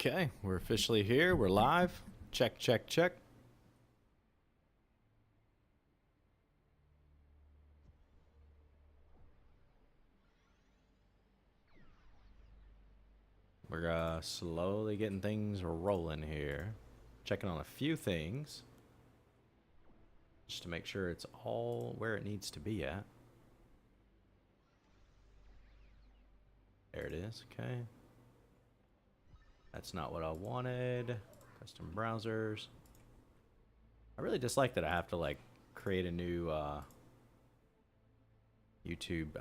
Okay, we're officially here. We're live. Check, check, check. We're slowly getting things rolling here. Checking on a few things. Just to make sure it's all where it needs to be at. There it is, okay. That's not what I wanted. Custom browsers. I really dislike that I have to like create a new YouTube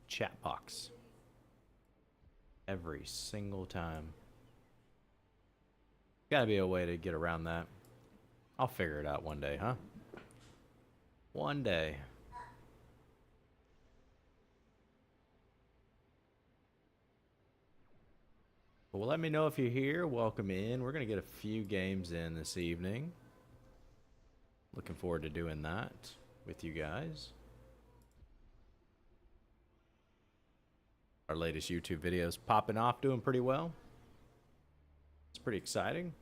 chat box every single time. Gotta be a way to get around that. I'll figure it out one day, huh? One day. Well, let me know if you're here. Welcome in. We're going to get a few games in this evening. Looking forward to doing that with you guys. Our latest YouTube videos popping off, doing pretty well. It's pretty exciting.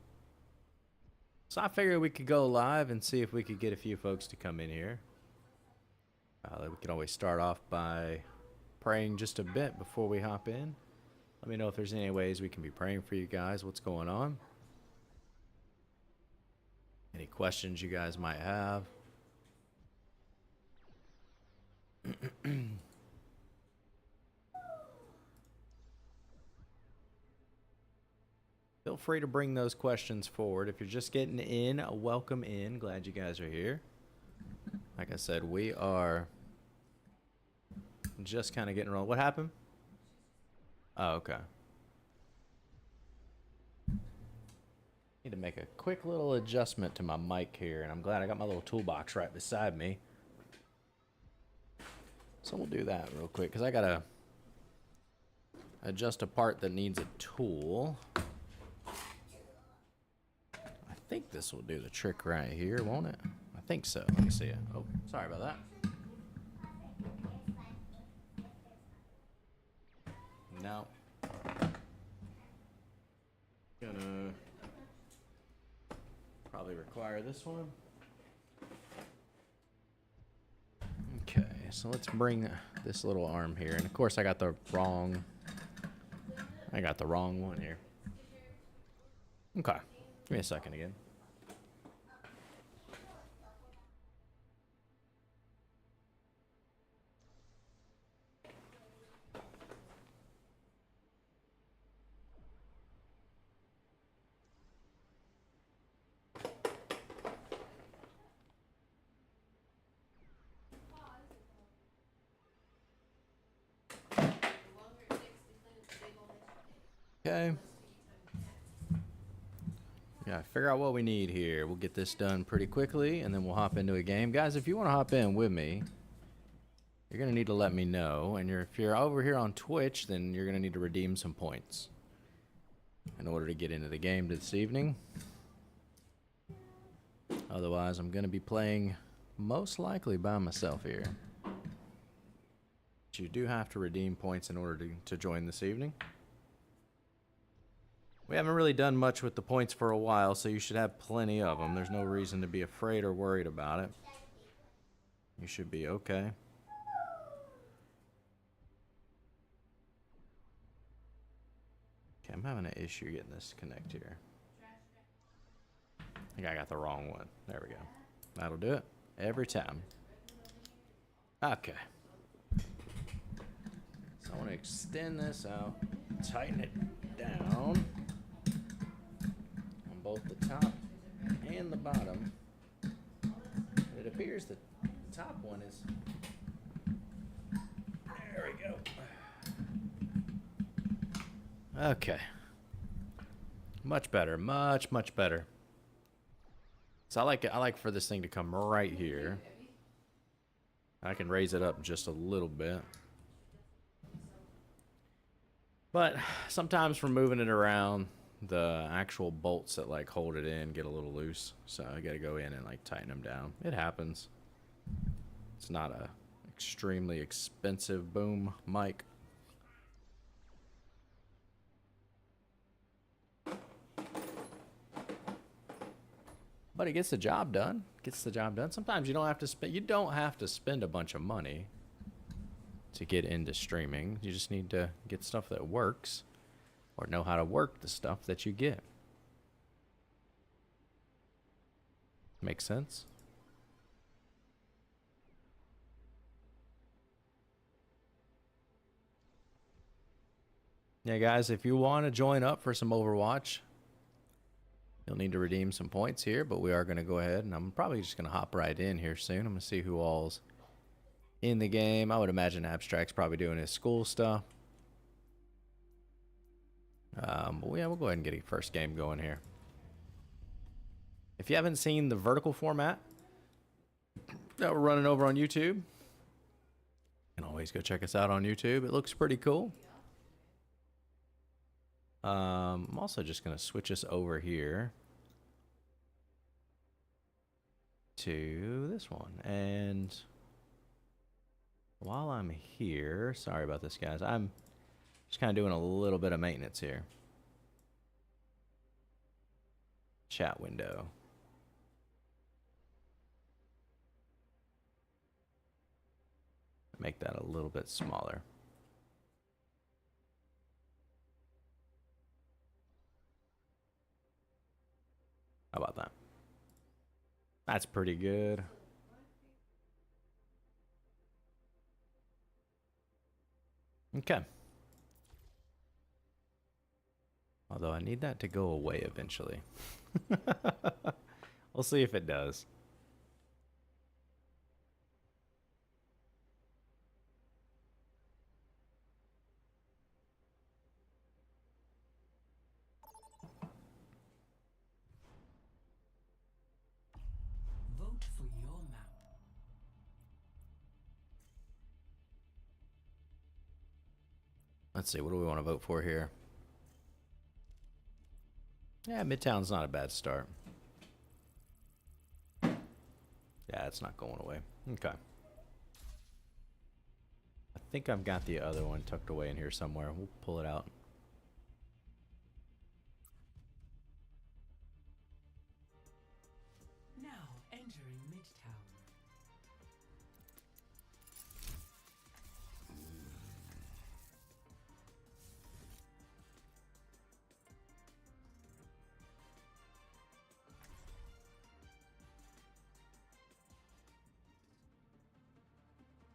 So I figured we could go live and see if we could get a few folks to come in here. We can always start off by praying just a bit before we hop in. Let me know if there's any ways we can be praying for you guys. What's going on? Any questions you guys might have? Feel free to bring those questions forward. If you're just getting in, welcome in. Glad you guys are here. Like I said, we are just kind of getting rolling. What happened? Oh, okay. Need to make a quick little adjustment to my mic here, and I'm glad I got my little toolbox right beside me. So we'll do that real quick, because I gotta adjust a part that needs a tool. I think this will do the trick right here, won't it? I think so. Let me see it. Oh, sorry about that. No. Gonna probably require this one. Okay, so let's bring this little arm here, and of course I got the wrong one here. Okay, give me a second again. Okay. Yeah, figure out what we need here. We'll get this done pretty quickly, and then we'll hop into a game. Guys, if you want to hop in with me, you're going to need to let me know. And if you're over here on Twitch, then you're going to need to redeem some points in order to get into the game this evening. Otherwise, I'm going to be playing most likely by myself here. But you do have to redeem points in order to join this evening. We haven't really done much with the points for a while, so you should have plenty of them. There's no reason to be afraid or worried about it. You should be okay. Okay, I'm having an issue getting this to connect here. I think I got the wrong one. There we go. That'll do it. Every time. Okay. So I want to extend this out, tighten it down. Both the top and the bottom. It appears the top one is... There we go. Okay. Much better. Much, much better. So I like for this thing to come right here. I can raise it up just a little bit. But sometimes from moving it around, the actual bolts that like hold it in get a little loose, so I gotta go in and like tighten them down. It happens. It's not a extremely expensive boom mic. But it gets the job done. Gets the job done. Sometimes you don't have to spend. You don't have to spend a bunch of money to get into streaming. You just need to get stuff that works, or know how to work the stuff that you get. Makes sense? Yeah, guys, if you want to join up for some Overwatch, you'll need to redeem some points here, but we are going to go ahead, and I'm probably just going to hop right in here soon. I'm going to see who all's in the game. I would imagine Abstract's probably doing his school stuff. But yeah, we'll go ahead and get a first game going here. If you haven't seen the vertical format that we're running over on YouTube, you can always go check us out on YouTube. It looks pretty cool. I'm also just going to switch us over here to this one. And while I'm here, sorry about this, guys. I'm just kind of doing a little bit of maintenance here. Chat window. Make that a little bit smaller. How about that? That's pretty good. Okay. Although I need that to go away eventually. We'll see if it does. Let's see, what do we want to vote for here? Yeah, Midtown's not a bad start. Yeah, it's not going away. Okay. I think I've got the other one tucked away in here somewhere. We'll pull it out. Now entering Midtown.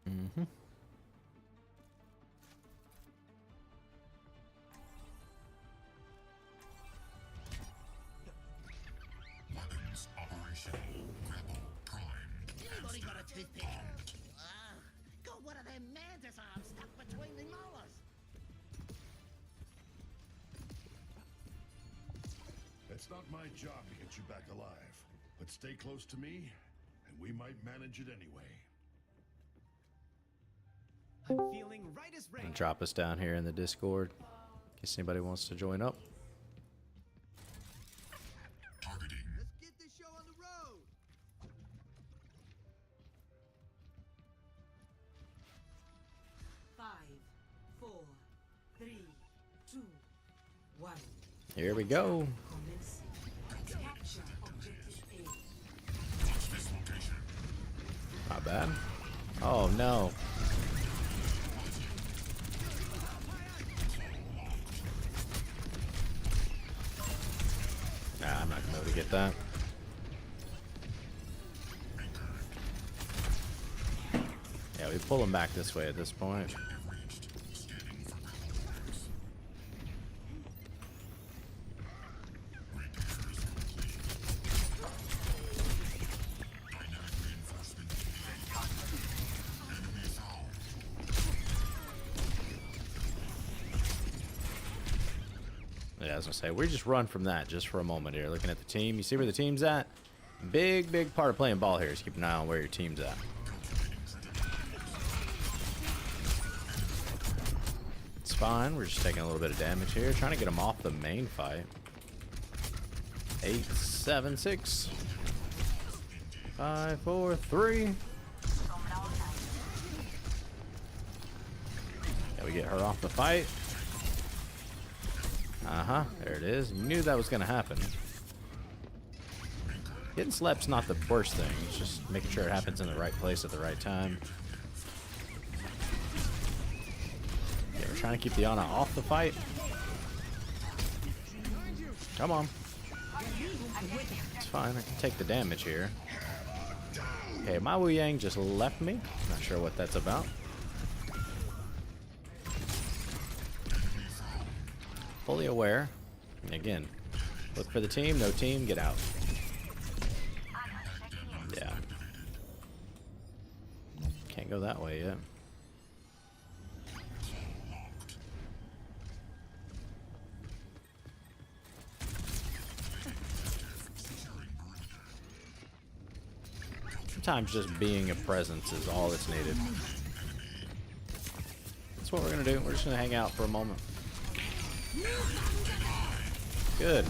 Mm-hmm. Weapons operation. Grapple prime. Anybody got a toothpick? Got one of them mantis arms stuck between the molars. It's not my job to get you back alive, but stay close to me, and we might manage it anyway. I'm feeling right as rain. And drop us down here in the Discord in case anybody wants to join up. Targeting. Let's get this show on the road. Five, four, three, two, one. Here we go. Commencing. Capture objective A. Watch this location. Not bad. Oh no. Nah, I'm not gonna be able to get that. Yeah, we pull him back this way at this point. Yeah, I was gonna say, we just run from that just for a moment here. Looking at the team, you see where the team's at? Big part of playing ball here is keep an eye on where your team's at. It's fine, we're just taking a little bit of damage here, trying to get them off the main fight. 8, 7, 6, 5, 4, 3. Yeah, we get her off the fight. There it is. You knew that was going to happen. Getting slept's not the worst thing. It's just making sure it happens in the right place at the right time. Yeah, we're trying to keep the Ana off the fight. Come on. It's fine. I can take the damage here. Okay, my Wu Yang just left me. Not sure what that's about. Fully aware. And again, look for the team. No team. Get out. Yeah. Can't go that way yet. Sometimes just being a presence is all that's needed. That's what we're gonna do. We're just gonna hang out for a moment. Good.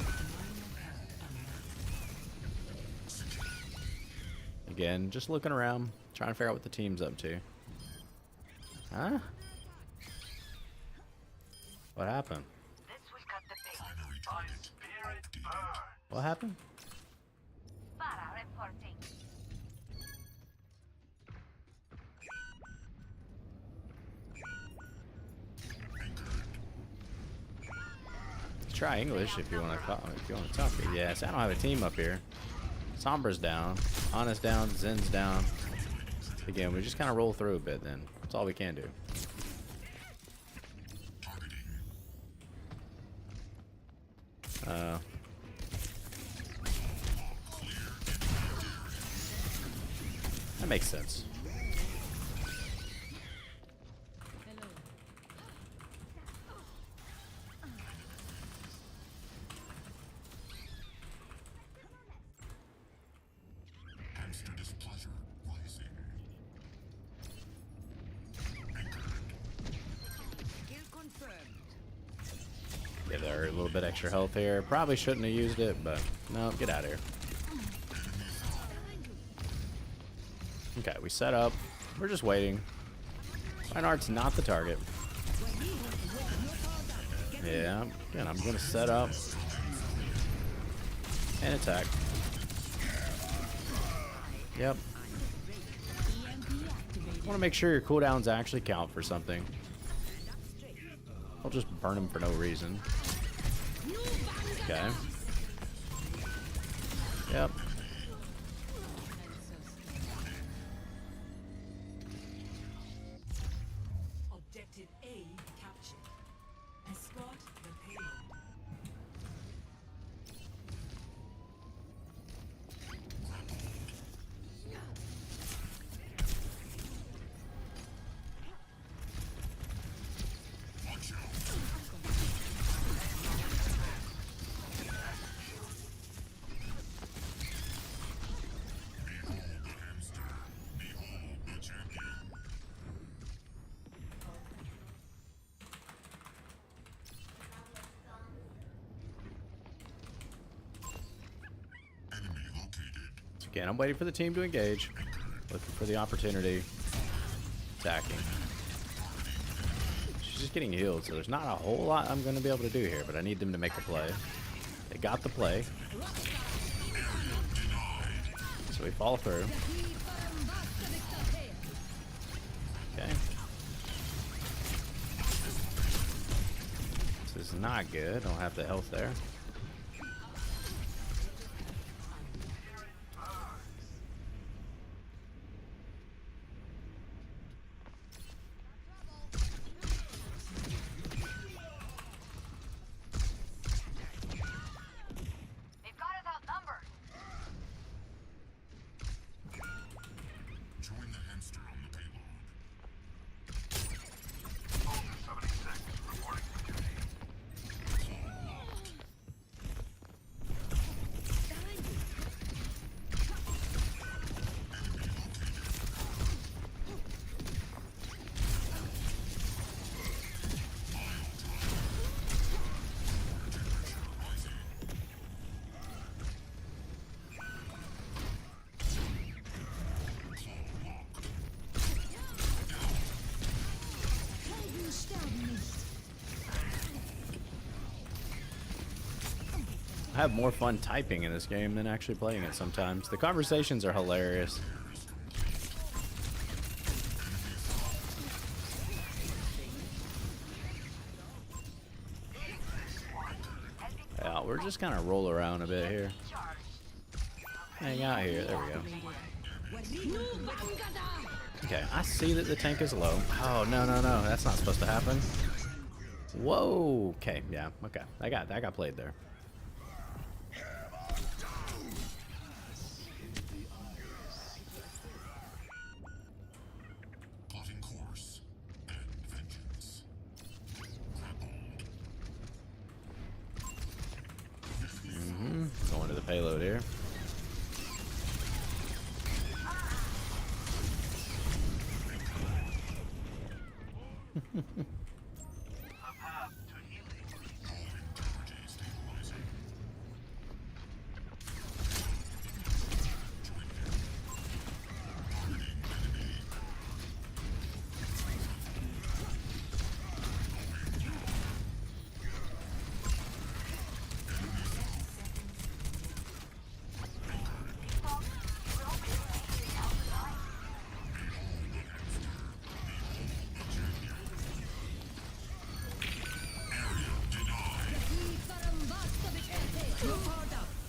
Again, just looking around, trying to figure out what the team's up to. Huh? What happened? What happened? Try English if you want to talk. If you want to talk. Yes, I don't have a team up here. Sombra's down, Ana's down, Zen's down. Again, we just kind of roll through a bit. Then that's all we can do. That makes sense. Give her a little bit extra health here. Probably shouldn't have used it, but no, get out of here. Okay, we set up. We're just waiting. Reinhardt's not the target. Yeah, again, I'm gonna set up and attack. Yep. I want to make sure your cooldowns actually count for something. I'll just burn him for no reason. Okay. Yep. Objective A captured. Escort the payload. Again, I'm waiting for the team to engage. Looking for the opportunity. Attacking. She's just getting healed, so there's not a whole lot I'm going to be able to do here, but I need them to make a play. They got the play. So we follow through. Okay. This is not good. Don't have the health there. I have more fun typing in this game than actually playing it sometimes. The conversations are hilarious. Yeah, we're just kind of roll around a bit here. Hang out here. There we go. Okay, I see that the tank is low. Oh, no, no, no. That's not supposed to happen. Whoa. Okay, yeah. Okay. I got played there. Plotting course and vengeance. Going to the payload here.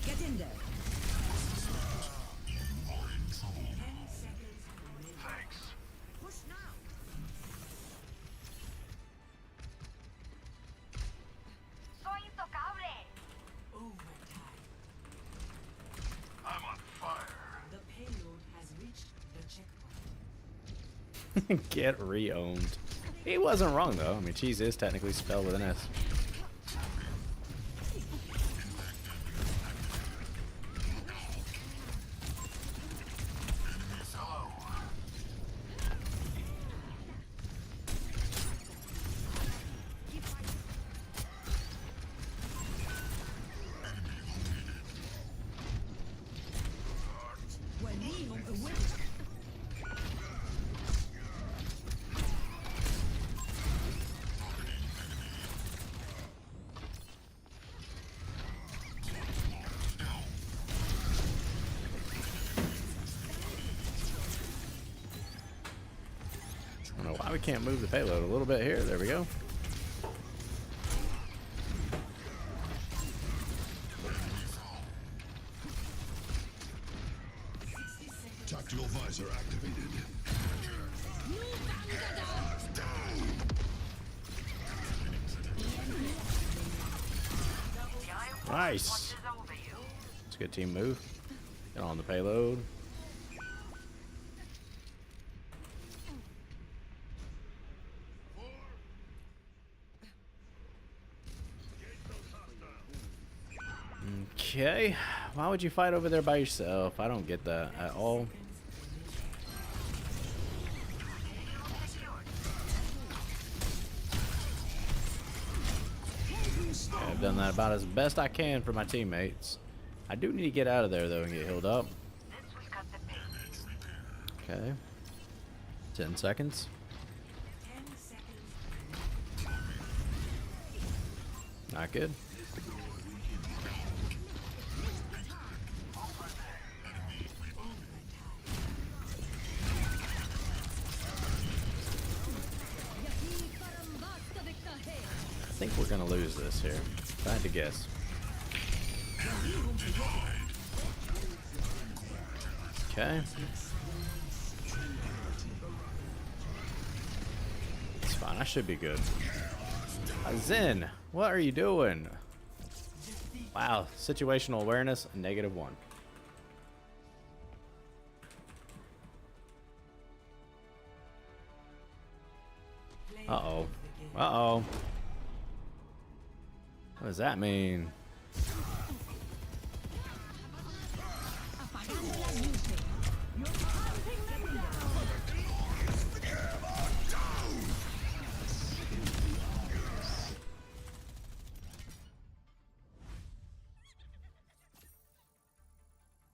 Get in there. Push now. Soy intocable. Overtime. I'm on fire. The payload has reached the checkpoint. Get re-owned. He wasn't wrong though. I mean, cheese is technically spelled with an S. I don't know why we can't move the payload a little bit here. There we go. Tactical visor activated. Nice. It's a good team move. Get on the payload. Okay. Why would you fight over there by yourself? I don't get that at all. Okay, I've done that about as best I can for my teammates. I do need to get out of there though and get healed up. Okay. 10 seconds. 10 seconds. Not good. I think we're gonna lose this here. If I had to guess. Okay. It's fine. I should be good. Zen, what are you doing? Wow. Situational awareness, -1. Uh-oh. Uh-oh. What does that mean?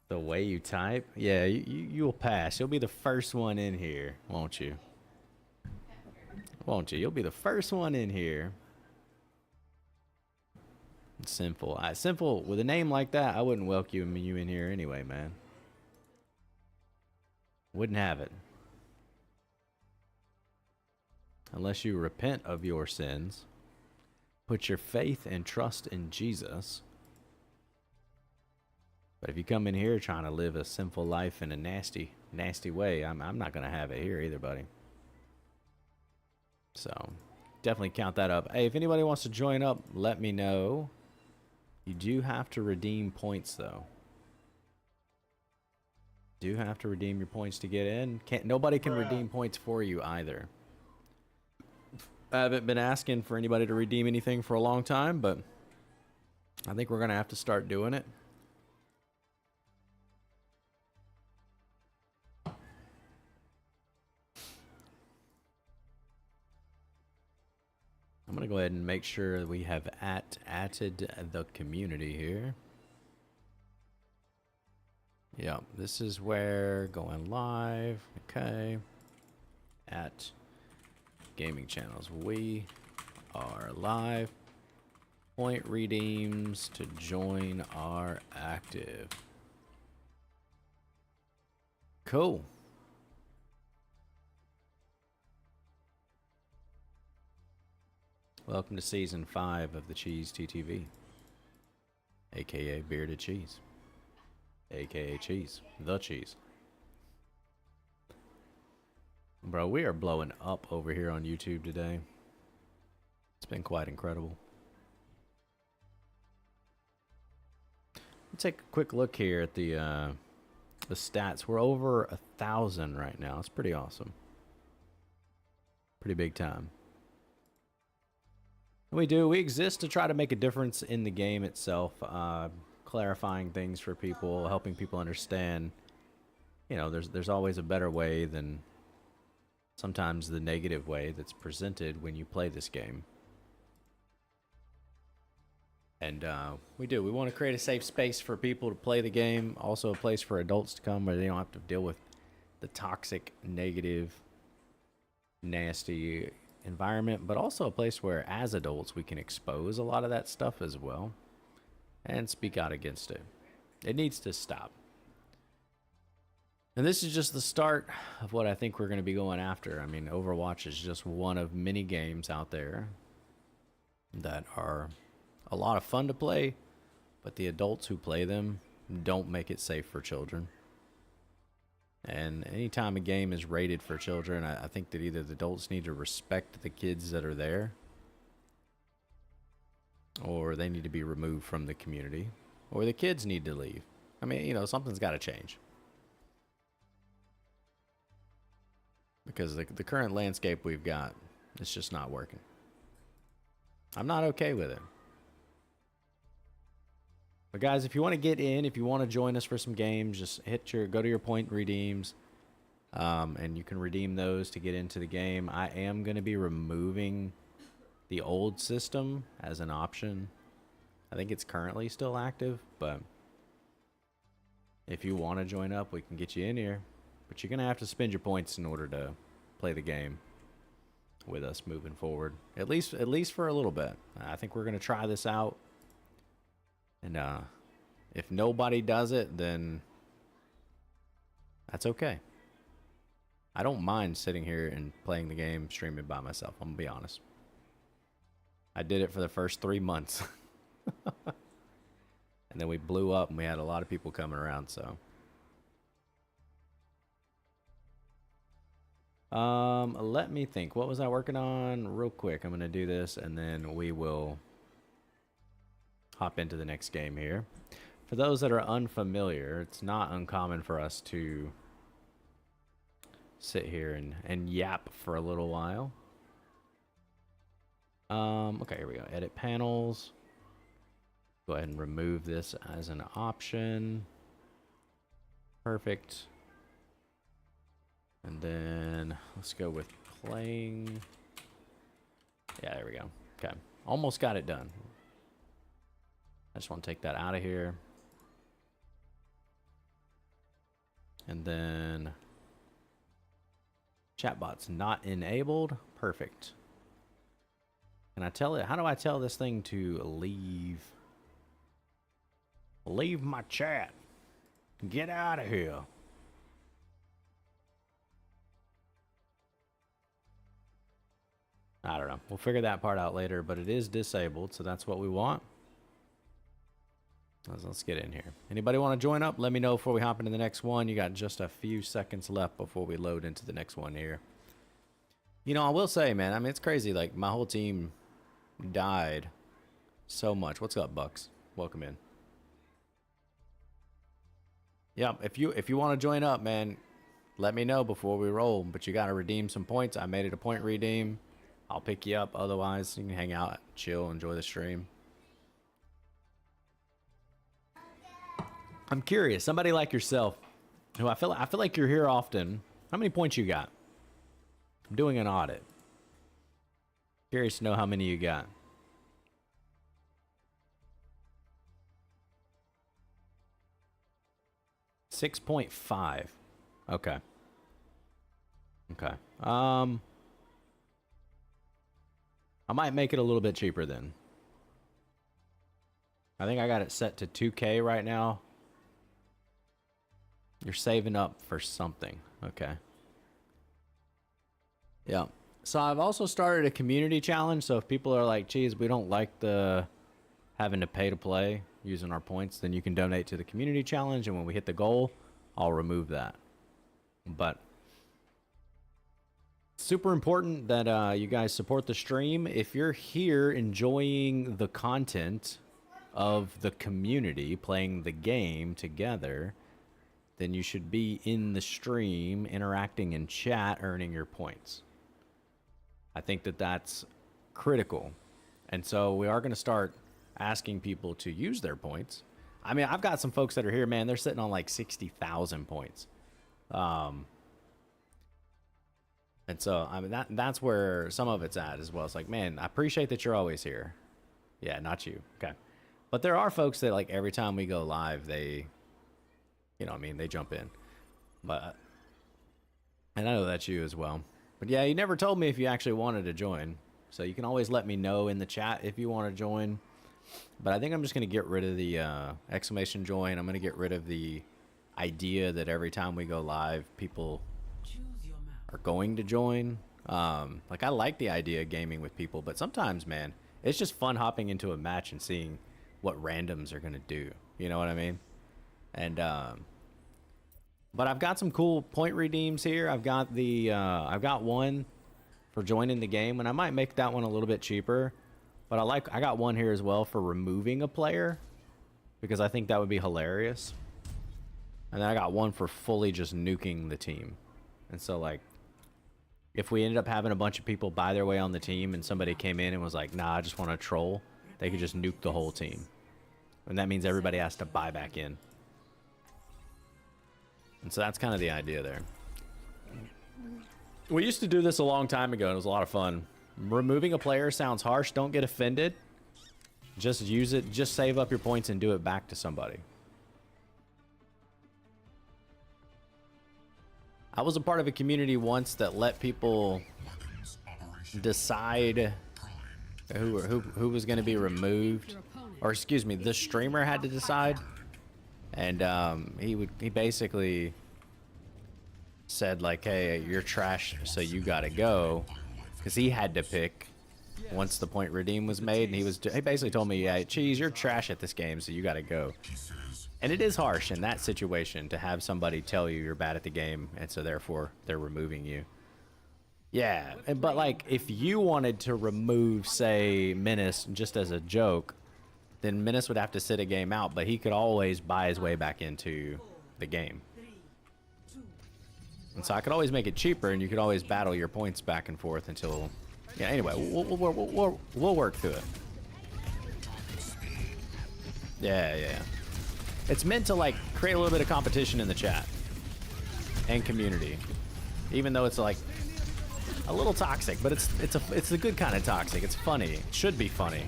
The way you type? Yeah, you'll pass. You'll be the first one in here, won't you? Won't you? You'll be the first one in here. It's sinful. Sinful, with a name like that, I wouldn't welcome you in here anyway, man. Wouldn't have it. Unless you repent of your sins, put your faith and trust in Jesus. But if you come in here trying to live a sinful life in a nasty, nasty way, I'm not going to have it here either, buddy. So, definitely count that up. Hey, if anybody wants to join up, let me know. You do have to redeem points, though. Do have to redeem your points to get in. Nobody can redeem points for you either. I haven't been asking for anybody to redeem anything for a long time, but I think we're going to have to start doing it. I'm going to go ahead and make sure that we have added the community here. Yeah, this is where going live. Okay. At gaming channels. We are live. Point redeems to join are active. Cool. Welcome to season 5 of the CheeZe TTV, aka Bearded Cheese, aka Cheese, the Cheese. Bro, we are blowing up over here on YouTube today. It's been quite incredible. Let's take a quick look here at the stats. We're over 1,000 right now. It's pretty awesome. Pretty big time. We exist to try to make a difference in the game itself, clarifying things for people, helping people understand, you know, there's always a better way than sometimes the negative way that's presented when you play this game. And we want to create a safe space for people to play the game, also a place for adults to come where they don't have to deal with the toxic, negative, nasty environment, but also a place where as adults we can expose a lot of that stuff as well and speak out against it. It needs to stop. And this is just the start of what I think we're going to be going after. I mean, Overwatch is just one of many games out there that are a lot of fun to play, but the adults who play them don't make it safe for children. And anytime a game is rated for children, I think that either the adults need to respect the kids that are there, or they need to be removed from the community, or the kids need to leave. I mean, you know, something's got to change. Because the current landscape we've got, it's just not working. I'm not okay with it. But guys, if you want to get in, if you want to join us for some games, just go to your point redeems, and you can redeem those to get into the game. I am going to be removing the old system as an option. I think it's currently still active, but if you want to join up, we can get you in here. But you're going to have to spend your points in order to play the game with us moving forward. At least for a little bit. I think we're going to try this out. And if nobody does it, then that's okay. I don't mind sitting here and playing the game, streaming by myself. I'm going to be honest. I did it for the first 3 months. And then we blew up and we had a lot of people coming around, so. Let me think. What was I working on? Real quick, I'm going to do this and then we will hop into the next game here. For those that are unfamiliar, it's not uncommon for us to sit here and yap for a little while. Okay, here we go. Edit panels. Go ahead and remove this as an option. Perfect. And then let's go with playing. Yeah, there we go. Okay, almost got it done. I just want to take that out of here. And then chatbot's not enabled. Perfect. Can I tell it? How do I tell this thing to leave Leave my chat. Get out of here. I don't know. We'll figure that part out later, but it is disabled, so that's what we want. Let's get in here. Anybody want to join up? Let me know before we hop into the next one. You got just a few seconds left before we load into the next one here. You know, I will say, man, I mean, it's crazy. Like, my whole team died so much. What's up, Bucks? Welcome in. Yeah, if you want to join up, man, let me know before we roll. But you got to redeem some points. I made it a point redeem. I'll pick you up. Otherwise, you can hang out, chill, enjoy the stream. I'm curious. Somebody like yourself, who I feel like you're here often. How many points you got? I'm doing an audit. Curious to know how many you got. $6.5. Okay. Okay. I might make it a little bit cheaper then. I think I got it set to 2K right now. You're saving up for something. Okay. Yeah. So I've also started a community challenge. So if people are like, geez, we don't like the having to pay to play using our points, then you can donate to the community challenge. And when we hit the goal, I'll remove that. But super important that you guys support the stream. If you're here enjoying the content of the community, playing the game together, then you should be in the stream, interacting in chat, earning your points. I think that that's critical. And so we are going to start asking people to use their points. I mean, I've got some folks that are here, man, they're sitting on like 60,000 points. And so, I mean, that's where some of it's at as well. It's like, man, I appreciate that you're always here. Yeah, not you. Okay. But there are folks that, like, every time we go live, they, you know what I mean, they jump in. But, and I know that's you as well. But yeah, you never told me if you actually wanted to join. So you can always let me know in the chat if you want to join. But I think I'm just going to get rid of the exclamation join. I'm going to get rid of the idea that every time we go live, people are going to join. Like, I like the idea of gaming with people, but sometimes, man, it's just fun hopping into a match and seeing what randoms are going to do. You know what I mean? And, but I've got some cool point redeems here. I've got the, I've got one for joining the game, and I might make that one a little bit cheaper. But I got one here as well for removing a player, because I think that would be hilarious. And then I got one for fully just nuking the team. And so, like, if we ended up having a bunch of people buy their way on the team and somebody came in and was like, nah, I just want to troll, they could just nuke the whole team. And that means everybody has to buy back in. And so that's kind of the idea there. We used to do this a long time ago, and it was a lot of fun. Removing a player sounds harsh. Don't get offended. Just use it. Just save up your points and do it back to somebody. I was a part of a community once that let people decide who was going to be removed. Or excuse me, the streamer had to decide. And he basically said, like, hey, you're trash, so you got to go. Because he had to pick once the point redeem was made. And he basically told me, yeah, CheeZe, you're trash at this game, so you got to go. And it is harsh in that situation to have somebody tell you you're bad at the game, and so therefore they're removing you. Yeah, but like if you wanted to remove, say, Menace just as a joke, then Menace would have to sit a game out, but he could always buy his way back into the game. And so I could always make it cheaper, and you could always battle your points back and forth until... Yeah, anyway, we'll work through it. Yeah. It's meant to, like, create a little bit of competition in the chat and community, even though it's like a little toxic, but it's the good kind of toxic. It's funny. It should be funny.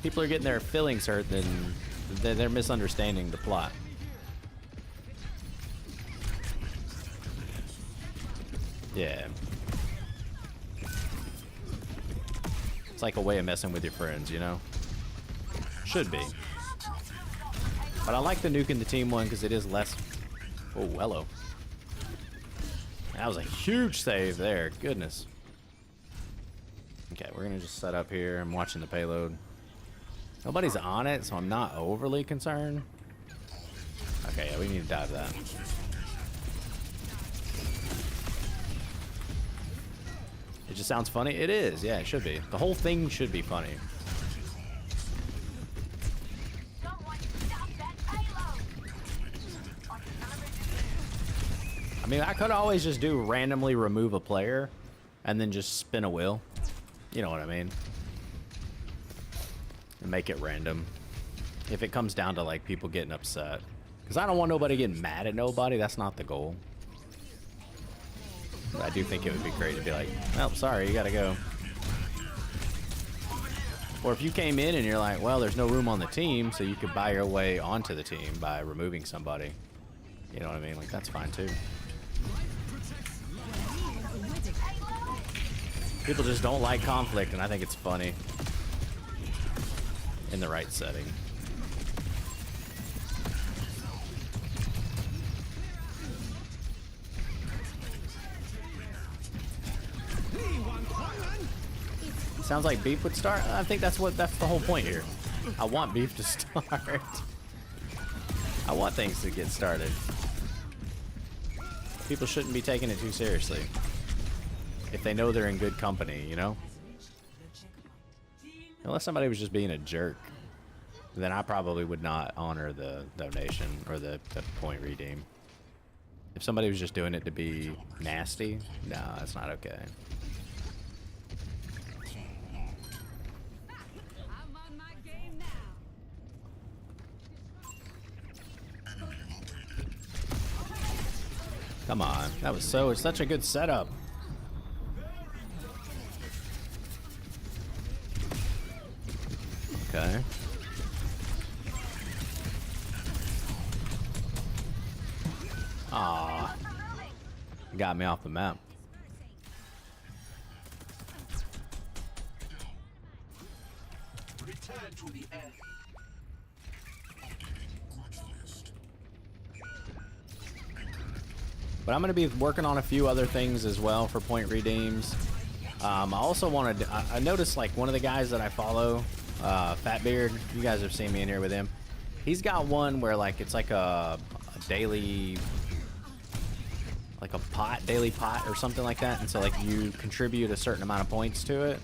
People are getting their feelings hurt, then they're misunderstanding the plot. Yeah. It's like a way of messing with your friends, you know? Should be. But I like the nuking the team one because it is less. Oh, hello. That was a huge save there. Goodness. Okay, we're gonna just set up here. I'm watching the payload. Nobody's on it, so I'm not overly concerned. Okay, yeah, we need to dive that. It just sounds funny. It is, yeah, it should be. The whole thing should be funny. Someone stop that payload! I mean, I could always just do randomly remove a player and then just spin a wheel. You know what I mean? And make it random. If it comes down to like people getting upset. Because I don't want nobody getting mad at nobody. That's not the goal. But I do think it would be great to be like, well, sorry, you gotta go. Or if you came in and you're like, well, there's no room on the team, so you could buy your way onto the team by removing somebody. You know what I mean? Like, that's fine too. People just don't like conflict, and I think it's funny. In the right setting. Sounds like beef would start. I think that's the whole point here. I want beef to start. I want things to get started. People shouldn't be taking it too seriously. If they know they're in good company, you know? Unless somebody was just being a jerk, then I probably would not honor the donation or the point redeem. If somebody was just doing it to be nasty, no, that's not okay. I'm on my game now. Come on, that was such a good setup. Okay. Aw. Got me off the map. Return to the end. But I'm going to be working on a few other things as well for point redeems. I also wanted to, I noticed like one of the guys that I follow, Fatbeard, you guys have seen me in here with him. He's got one where like it's like a daily, like a pot, daily pot or something like that. And so like you contribute a certain amount of points to it.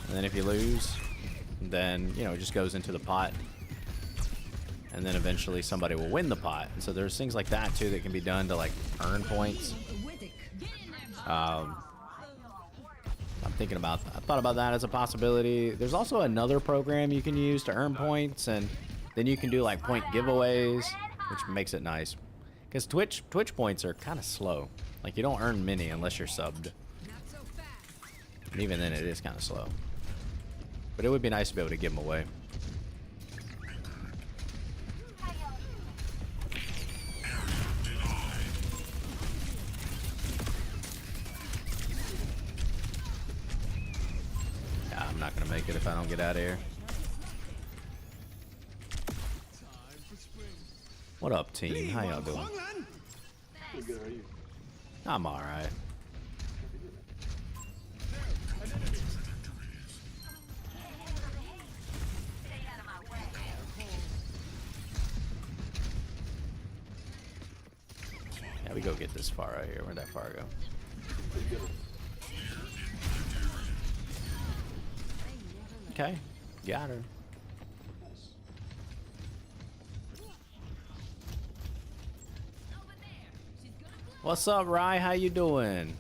And then if you lose, then, you know, it just goes into the pot. And then eventually somebody will win the pot. And so there's things like that too that can be done to like earn points. I'm thinking about, I thought about that as a possibility. There's also another program you can use to earn points, and then you can do like point giveaways, which makes it nice. Because Twitch points are kind of slow. Like you don't earn many unless you're subbed. And even then it is kind of slow. But it would be nice to be able to give them away. I'm not gonna make it if I don't get out of here. What up, team? How y'all doing? I'm alright. Yeah, we go get this far right here. Where'd that far go? Okay, got her. What's up, Rye? How you doing?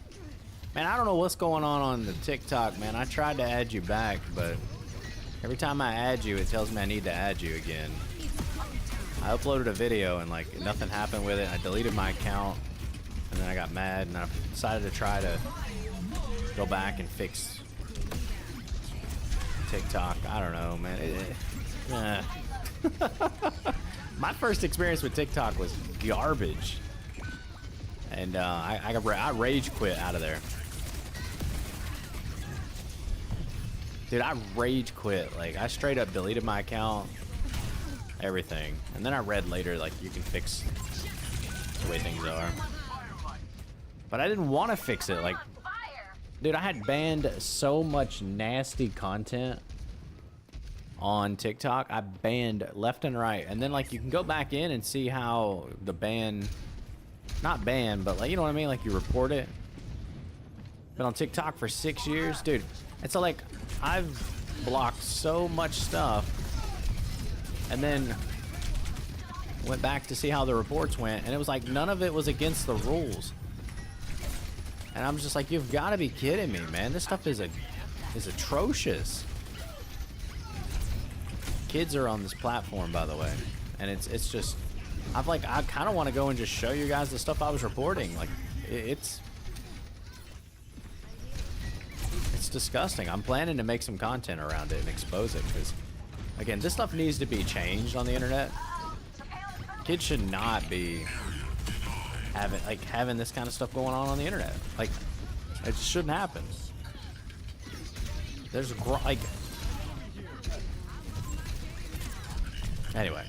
Man, I don't know what's going on the TikTok, man. I tried to add you back, but every time I add you, it tells me I need to add you again. I uploaded a video and like nothing happened with it. I deleted my account and then I got mad and I decided to try to go back and fix TikTok. I don't know, man. My first experience with TikTok was garbage. And I rage quit out of there. Dude, I rage quit. Like, I straight up deleted my account. everything. And then I read later, like, you can fix the way things are. But I didn't want to fix it. Like, dude, I had banned so much nasty content on TikTok. I banned left and right. And then, like, you can go back in and see how the ban, not ban, but, like, you know what I mean? Like, you report it. Been on TikTok for 6 years. Dude, and so, like, I've blocked so much stuff. And then went back to see how the reports went. And it was like, none of it was against the rules. And I'm just like, you've got to be kidding me, man. This stuff is atrocious. Kids are on this platform, by the way. And it's just, I kind of want to go and just show you guys the stuff I was reporting. Like, it's disgusting. I'm planning to make some content around it and expose it. Because, again, this stuff needs to be changed on the internet. Kids should not be having this kind of stuff going on the internet. Like, it shouldn't happen. There's like, anyway,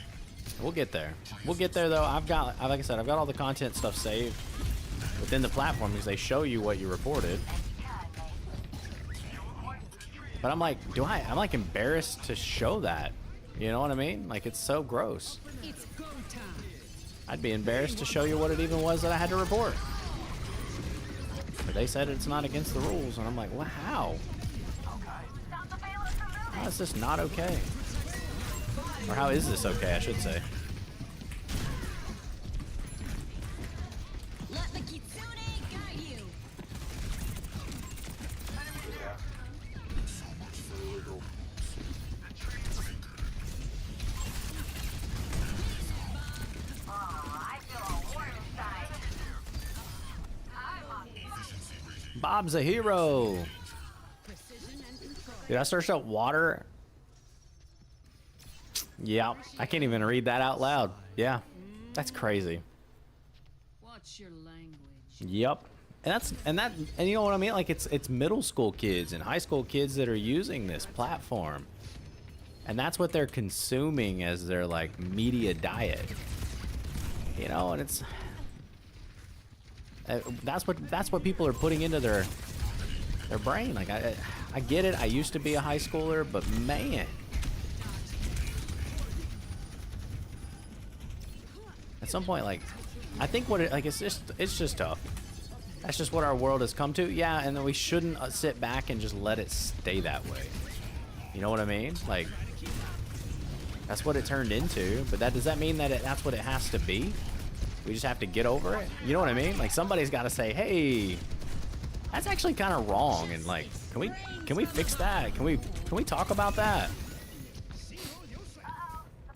we'll get there. We'll get there though. I've got, like I said, I've got all the content stuff saved within the platform because they show you what you reported. But I'm like, I'm like embarrassed to show that. You know what I mean? Like, it's so gross. It's go time. I'd be embarrassed to show you what it even was that I had to report. But they said it's not against the rules, and I'm like, well, how? How is this not okay? Or how is this okay, I should say. Let the kitsune guide you. Bob's a hero. Precision and control. Dude, I searched up water. Yeah, I can't even read that out loud. Yeah, that's crazy. Watch your language. Yep. And you know what I mean? Like, it's middle school kids and high school kids that are using this platform. And that's what they're consuming as their, like, media diet. You know, and it's that's what people are putting into their brain. Like, I get it. I used to be a high schooler, but man, at some point, like, I think it's just tough. That's just what our world has come to. Yeah, and then we shouldn't sit back and just let it stay that way. You know what I mean? Like, that's what it turned into. But does that mean that that's what it has to be? We just have to get over it. You know what I mean? Like, somebody's got to say, "Hey, that's actually kind of wrong," and like, can we fix that? Can we talk about that?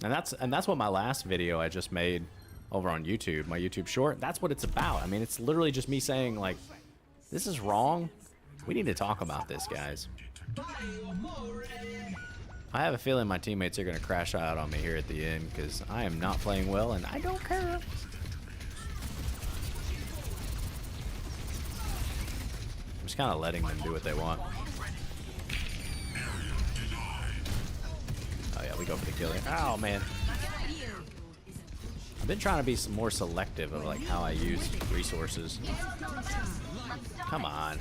And that's what my last video I just made over on YouTube, my YouTube short. That's what it's about. I mean, it's literally just me saying, like, this is wrong. We need to talk about this, guys. I have a feeling my teammates are going to crash out on me here at the end because I am not playing well, and I don't care. I'm just kind of letting them do what they want. Oh yeah, we go for the kill here. Oh man. I've been trying to be some more selective of, like, how I use resources. Come on.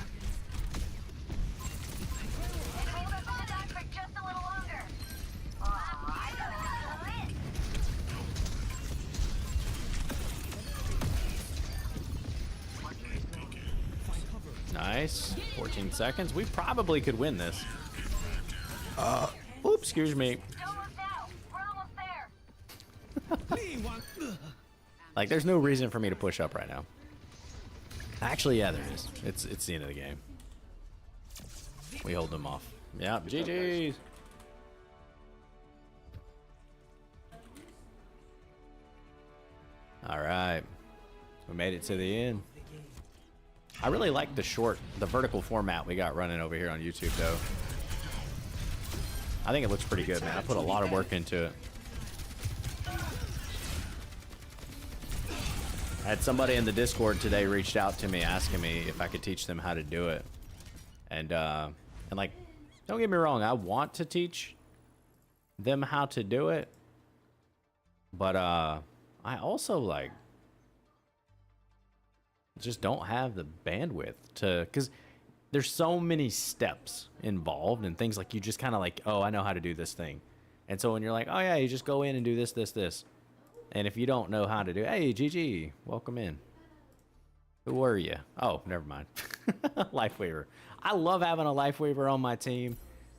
Nice. 14 seconds. We probably could win this. Oops, excuse me. Like, there's no reason for me to push up right now. Actually, yeah, there is. It's the end of the game. We hold them off. Yep, GG's. All right. We made it to the end. I really like the vertical format we got running over here on YouTube, though. I think it looks pretty good, man. I put a lot of work into it. I had somebody in the Discord today reached out to me asking me if I could teach them how to do it. And like, don't get me wrong, I want to teach them how to do it. But I also like just don't have the bandwidth to, because there's so many steps involved and things like you just kind of like, oh, I know how to do this thing. And so when you're like, oh yeah, you just go in and do this, this, this. And if you don't know how to do, hey, GG, welcome in. Who were you? Oh, never mind. Life Weaver. I love having a Life Weaver on my team.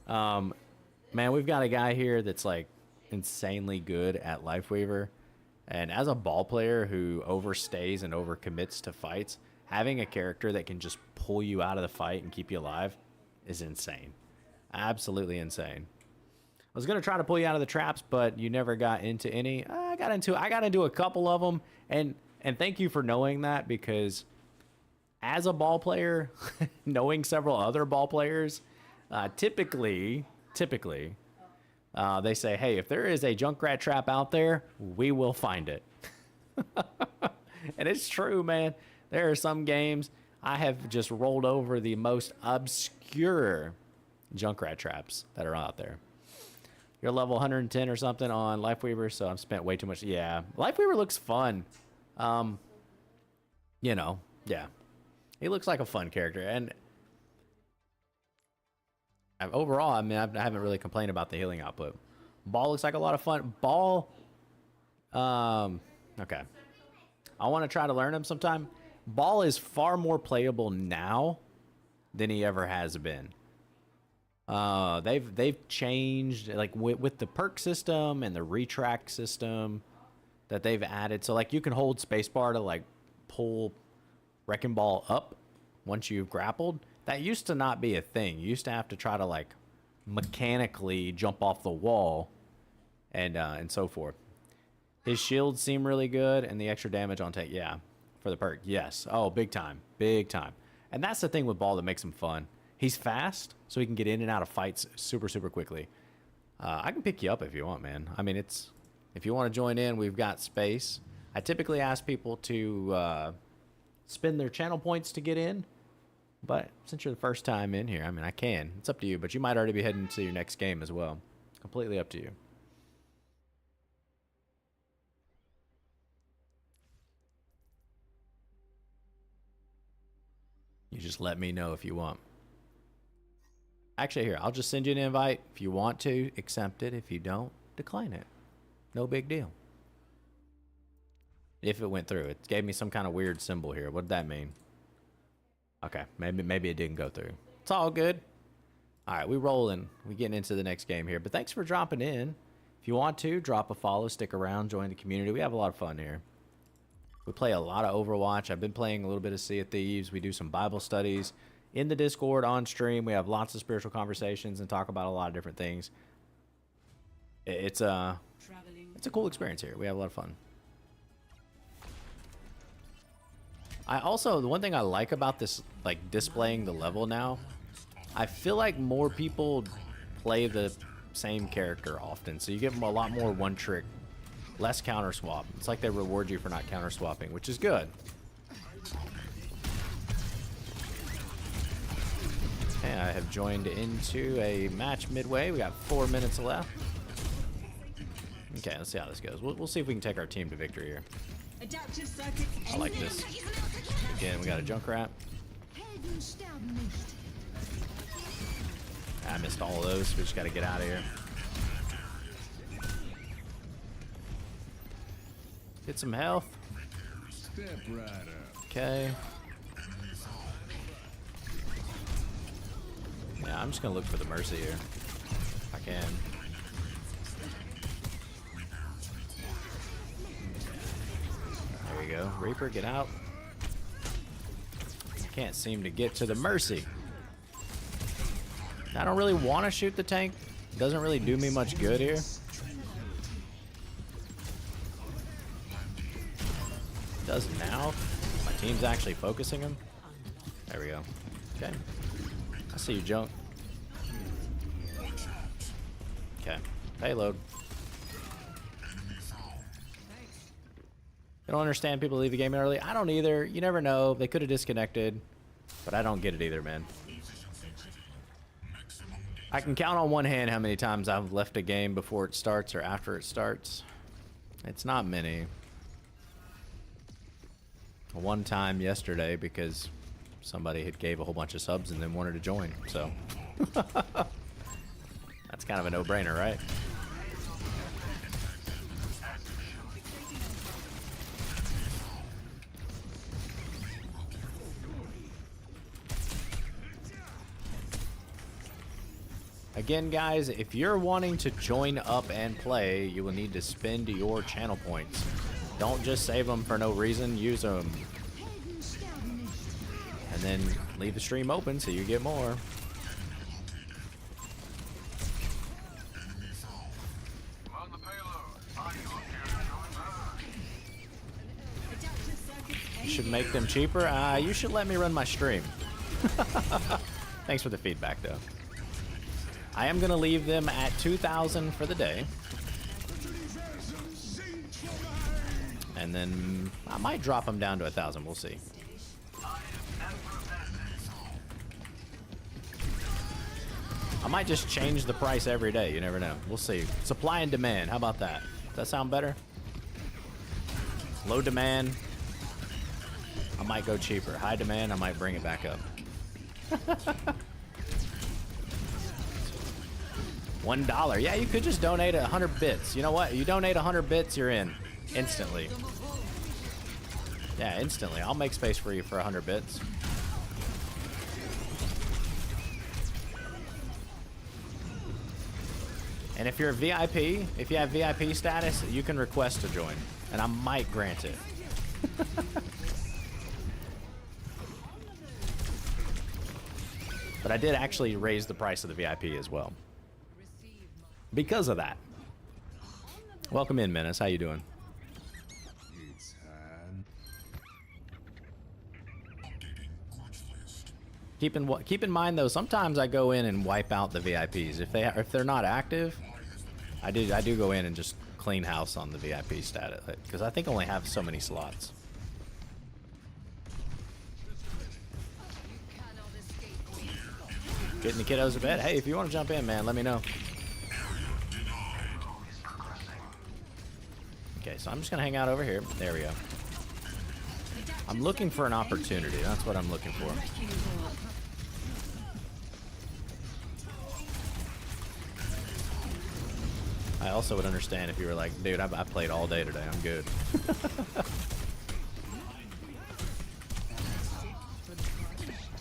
Man, we've got a guy here that's like insanely good at Life Weaver. And as a ball player who overstays and overcommits to fights, having a character that can just pull you out of the fight and keep you alive is insane. Absolutely insane. I was gonna try to pull you out of the traps, but you never got into any. I got into a couple of them, and thank you for knowing that, because as a ball player, knowing several other ball players, typically, they say, hey, if there is a Junkrat trap out there, we will find it. And it's true, man. There are some games I have just rolled over the most obscure Junkrat traps that are out there. You're level 110 or something on Lifeweaver, so I've spent way too much. Yeah, Lifeweaver looks fun. You know, yeah. He looks like a fun character. And overall, I mean, I haven't really complained about the healing output. Ball looks like a lot of fun. Ball, okay. I want to try to learn him sometime. Ball is far more playable now than he ever has been. They've changed, like with the perk system and the retract system that they've added. So like you can hold spacebar to like pull wrecking ball up once you've grappled. That used to not be a thing. You used to have to try to like mechanically jump off the wall and so forth. His shields seem really good, and the extra damage on take, yeah, for the perk, yes. Oh, big time, big time. And that's the thing with Ball that makes him fun. He's fast, so he can get in and out of fights super, super quickly. I can pick you up if you want, man. I mean, if you want to join in, we've got space. I typically ask people to spend their channel points to get in, but since you're the first time in here, I mean, I can. It's up to you, but you might already be heading to your next game as well. Completely up to you. You just let me know if you want. Actually, here, I'll just send you an invite. If you want to, accept it. If you don't, decline it. No big deal. If it went through. It gave me some kind of weird symbol here. What did that mean? Okay, maybe it didn't go through. It's all good. All right, we rolling. We getting into the next game here. But thanks for dropping in. If you want to, drop a follow, stick around, join the community. We have a lot of fun here. We play a lot of Overwatch. I've been playing a little bit of Sea of Thieves. We do some Bible studies in the Discord, on stream. We have lots of spiritual conversations and talk about a lot of different things. It's a cool experience here. We have a lot of fun. The one thing I like about this, like displaying the level now, I feel like more people play the same character often. So you get a lot more one trick, less counter swap. It's like they reward you for not counter swapping, which is good. Okay, I have joined into a match midway. We got 4 minutes left. Okay, let's see how this goes. We'll see if we can take our team to victory here. I like this. Again, we got a Junkrat. I missed all of those. We just got to get out of here. Get some health. Okay. Yeah, I'm just gonna look for the Mercy here. If I can. There you go. Reaper, get out. Can't seem to get to the Mercy. I don't really want to shoot the tank. Doesn't really do me much good here. Does now. My team's actually focusing him. There we go. Okay. I see you, Junk. Okay. Payload. I don't understand people leave the game early. I don't either. You never know. They could have disconnected. But I don't get it either, man. I can count on one hand how many times I've left a game before it starts or after it starts. It's not many. One time yesterday because somebody had gave a whole bunch of subs and then wanted to join, so that's kind of a no-brainer, right? Again, guys, if you're wanting to join up and play, you will need to spend your channel points. Don't just save them for no reason. Use them. And then leave the stream open so you get more. You should make them cheaper. You should let me run my stream. Thanks for the feedback, though. I am going to leave them at 2,000 for the day. And then I might drop them down to 1,000. We'll see. I might just change the price every day. You never know. We'll see. Supply and demand. How about that? Does that sound better? Low demand. I might go cheaper. High demand. I might bring it back up. $1. Yeah, you could just donate 100 bits. You know what? You donate 100 bits, you're in. Instantly. Yeah, instantly. I'll make space for you for 100 bits. And if you're a VIP, if you have VIP status, you can request to join. And I might grant it. But I did actually raise the price of the VIP as well. Because of that. Welcome in, Menace. How you doing? Keep in mind though, sometimes I go in and wipe out the VIPs if they're not active. I do go in and just clean house on the VIP status because I think I only have so many slots. Getting the kiddos to bed. Hey, if you want to jump in, man, let me know. Okay, so I'm just gonna hang out over here. There we go. I'm looking for an opportunity. That's what I'm looking for. I also would understand if you were like, dude, I played all day today. I'm good.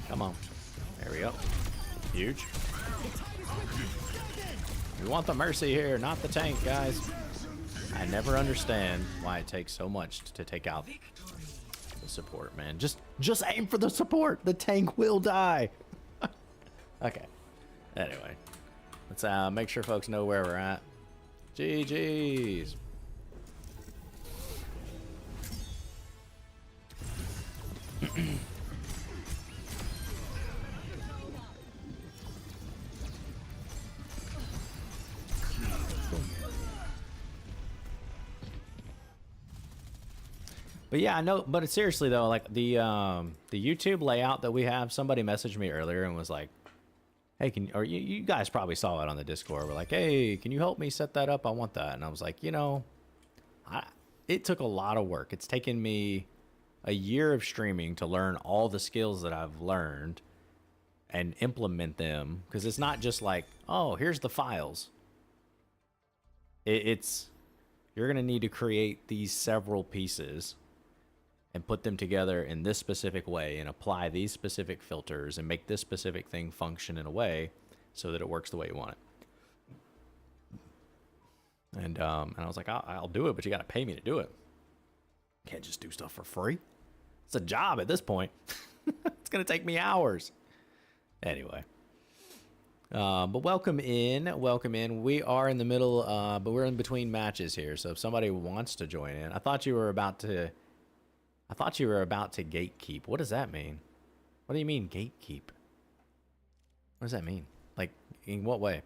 Come on. There we go. Huge. We want the Mercy here, not the tank, guys. I never understand why it takes so much to take out the support, man. Just aim for the support. The tank will die. Okay. Anyway, let's make sure folks know where we're at. GG's. But yeah, I know. But seriously though, like the YouTube layout that we have, somebody messaged me earlier and was like, "Hey, or you guys probably saw it on the Discord. We're like, hey, can you help me set that up? I want that." And I was like, you know, it took a lot of work. It's taken me a year of streaming to learn all the skills that I've learned and implement them, because it's not just like, oh, here's the files. It's you're gonna need to create these several pieces and put them together in this specific way and apply these specific filters and make this specific thing function in a way so that it works the way you want it. And I was like, I'll do it, but you got to pay me to do it. Can't just do stuff for free. It's a job at this point. It's going to take me hours. Anyway. But welcome in. Welcome in. We are in the middle, but we're in between matches here. So if somebody wants to join in, I thought you were about to gatekeep. What does that mean? What do you mean gatekeep? What does that mean? Like, in what way?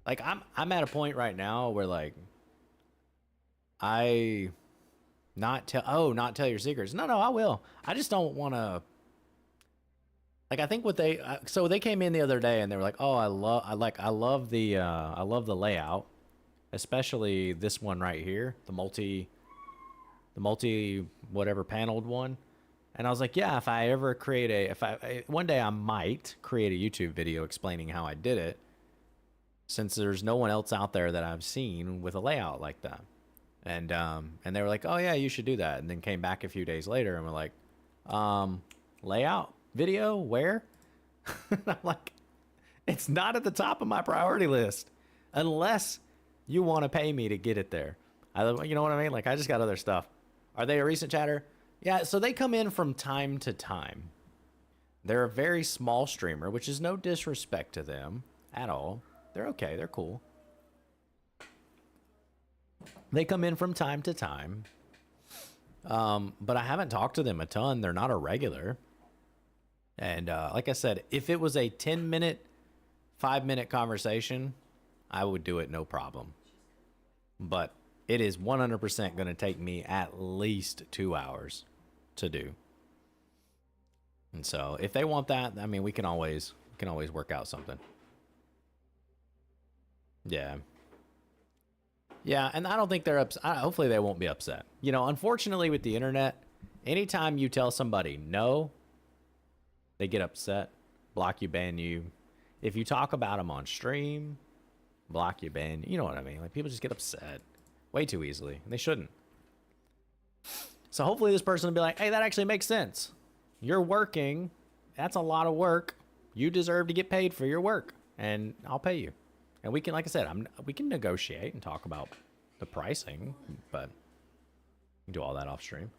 Like, I'm at a point right now where like not tell your secrets. No, I will. I just don't want to. Like, I think what so they came in the other day and they were like, oh, I love the layout. especially this one right here, the multi whatever paneled one. And I was like, yeah, if I ever create one day I might create a YouTube video explaining how I did it, since there's no one else out there that I've seen with a layout like that. And they were like, oh yeah, you should do that. And then came back a few days later and were like, layout video where? And I'm like, it's not at the top of my priority list unless you want to pay me to get it there. You know what I mean? Like, I just got other stuff. Are they a recent chatter? Yeah, so they come in from time to time. They're a very small streamer, which is no disrespect to them at all. They're okay. They're cool. They come in from time to time. But I haven't talked to them a ton. They're not a regular. And like I said, if it was a 10-minute, 5-minute conversation, I would do it no problem. But it is 100% going to take me at least 2 hours to do. And so if they want that, I mean, we can always work out something. Yeah. Yeah, and I don't think they're upset. Hopefully they won't be upset. You know, unfortunately with the internet, anytime you tell somebody no, they get upset, block you, ban you. If you talk about them on stream, block you, ban you. You know what I mean? Like, people just get upset way too easily, and they shouldn't. So hopefully this person will be like, hey, that actually makes sense. You're working. That's a lot of work. You deserve to get paid for your work, and I'll pay you. And we can, like I said, we can negotiate and talk about the pricing, but we can do all that off stream.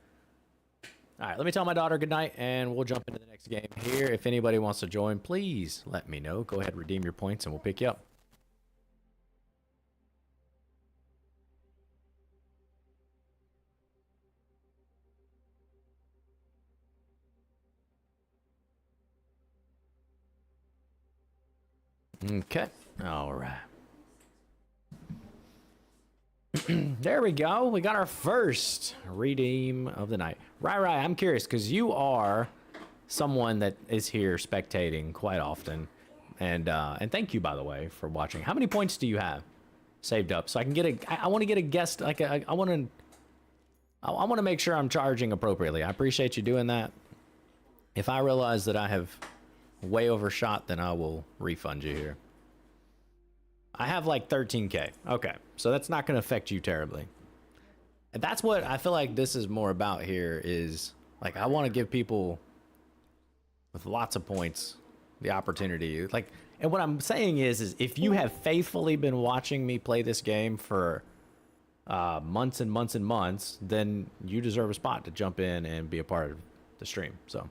All right, let me tell my daughter good night, and we'll jump into the next game here. If anybody wants to join, please let me know. Go ahead, redeem your points, and we'll pick you up. Okay, all right. There we go. We got our first redeem of the night. Right, I'm curious because you are someone that is here spectating quite often, and thank you, by the way, for watching. How many points do you have saved up so I can get I want to get a guest, like I want to make sure I'm charging appropriately. I appreciate you doing that. If I realize that I have way overshot, then I will refund you here. I have like 13K. Okay, so that's not going to affect you terribly. And that's what I feel like this is more about here, is like, I want to give people with lots of points the opportunity. Like, and what I'm saying is if you have faithfully been watching me play this game for months and months and months, then you deserve a spot to jump in and be a part of the stream. So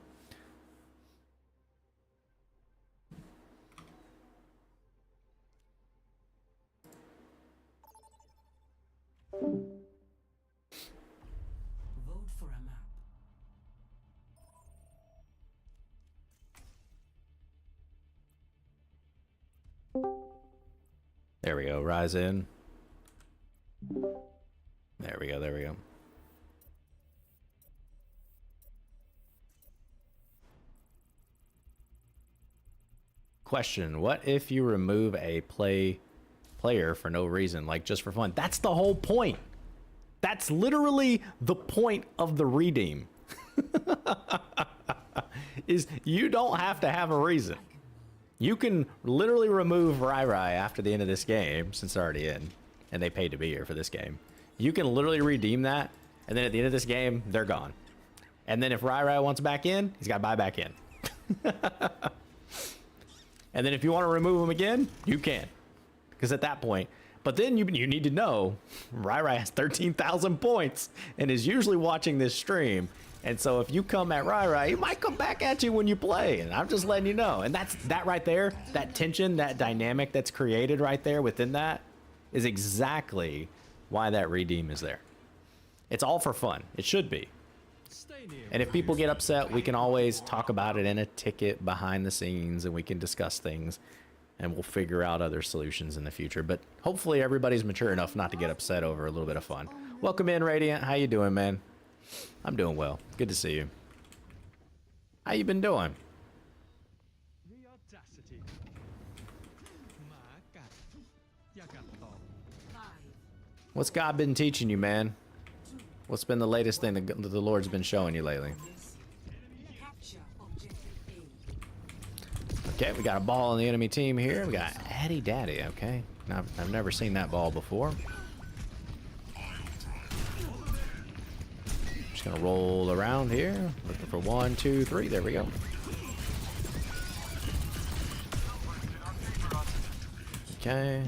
Vote for a map. there we go. Rise in. There we go. There we go. Question: what if you remove a player for no reason, like just for fun? That's the whole point. That's literally the point of the redeem. Is you don't have to have a reason. You can literally remove Rai after the end of this game, since they're already in, and they paid to be here for this game. You can literally redeem that, and then at the end of this game, they're gone. And then if Rai wants back in, he's got to buy back in. And then if you want to remove him again, you can. Because at that point, but then you need to know, Rai has 13,000 points and is usually watching this stream. And so if you come at Rai, he might come back at you when you play. And I'm just letting you know. And that's that right there, that tension, that dynamic that's created right there within that is exactly why that redeem is there. It's all for fun. It should be. And if people get upset, we can always talk about it in a ticket behind the scenes, and we can discuss things, and we'll figure out other solutions in the future. But hopefully everybody's mature enough not to get upset over a little bit of fun. Welcome in, Radiant. How you doing, man? I'm doing well. Good to see you. How you been doing? The audacity. What's God been teaching you, man? What's been the latest thing that the Lord's been showing you lately? Okay, we got a ball on the enemy team here. We got Addy Daddy, okay. Now, I've never seen that ball before. Just gonna roll around here. Looking for 1, 2, 3. There we go. Okay.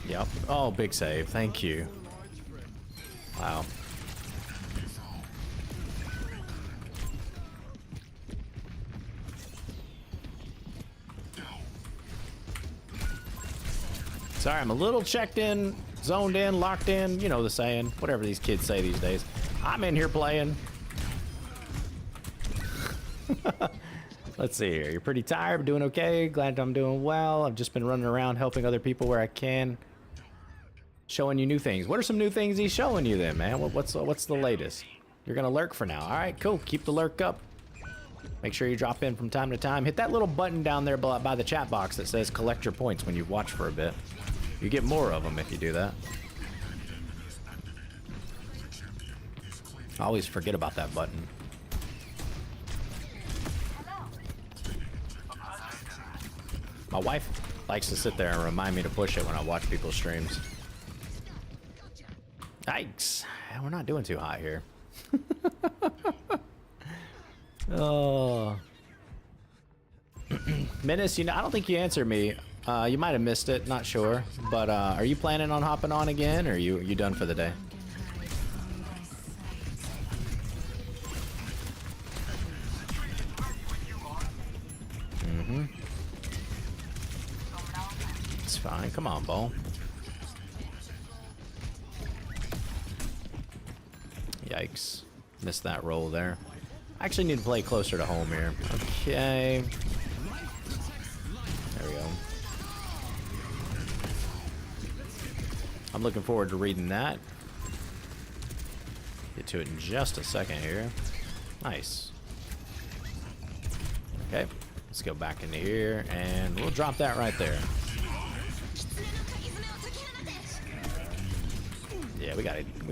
Yep. Oh, big save. Thank you. Wow. Sorry, I'm a little checked in, zoned in, locked in. You know the saying. Whatever these kids say these days. I'm in here playing. Let's see here. You're pretty tired, but doing okay. Glad I'm doing well. I've just been running around helping other people where I can. Showing you new things. What are some new things he's showing you then, man? What's the latest? You're gonna lurk for now. All right, cool. Keep the lurk up. Make sure you drop in from time to time. Hit that little button down there by the chat box that says collect your points when you've watched for a bit. You get more of them if you do that. I always forget about that button. My wife likes to sit there and remind me to push it when I watch people's streams. Yikes. We're not doing too hot here. Oh. Menace, you know, I don't think you answered me. You might have missed it, not sure. But are you planning on hopping on again, or are you done for the day? It's fine. Come on, ball. Yikes. Missed that roll there. I actually need to play closer to home here. Okay. There we go. I'm looking forward to reading that. Get to it in just a second here. Nice. Okay. Let's go back into here, and we'll drop that right there. Yeah, we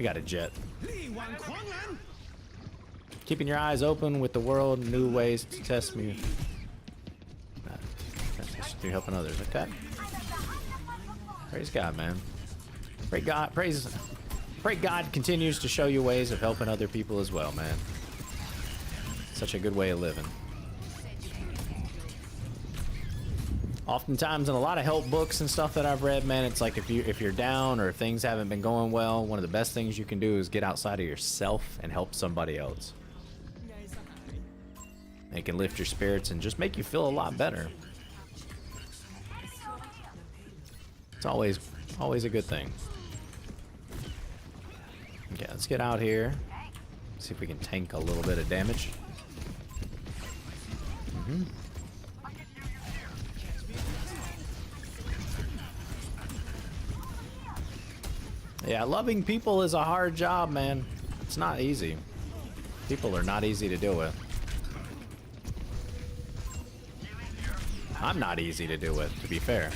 got a jet. Keeping your eyes open with the world, new ways to test me. Through helping others, okay? Praise God, man. Pray God continues to show you ways of helping other people as well, man. Such a good way of living. Oftentimes in a lot of help books and stuff that I've read, man, it's like if you're down or things haven't been going well, one of the best things you can do is get outside of yourself and help somebody else. It can lift your spirits and just make you feel a lot better. It's always a good thing. Okay, let's get out here. See if we can tank a little bit of damage. Yeah, loving people is a hard job, man. It's not easy. People are not easy to deal with. I'm not easy to deal with, to be fair.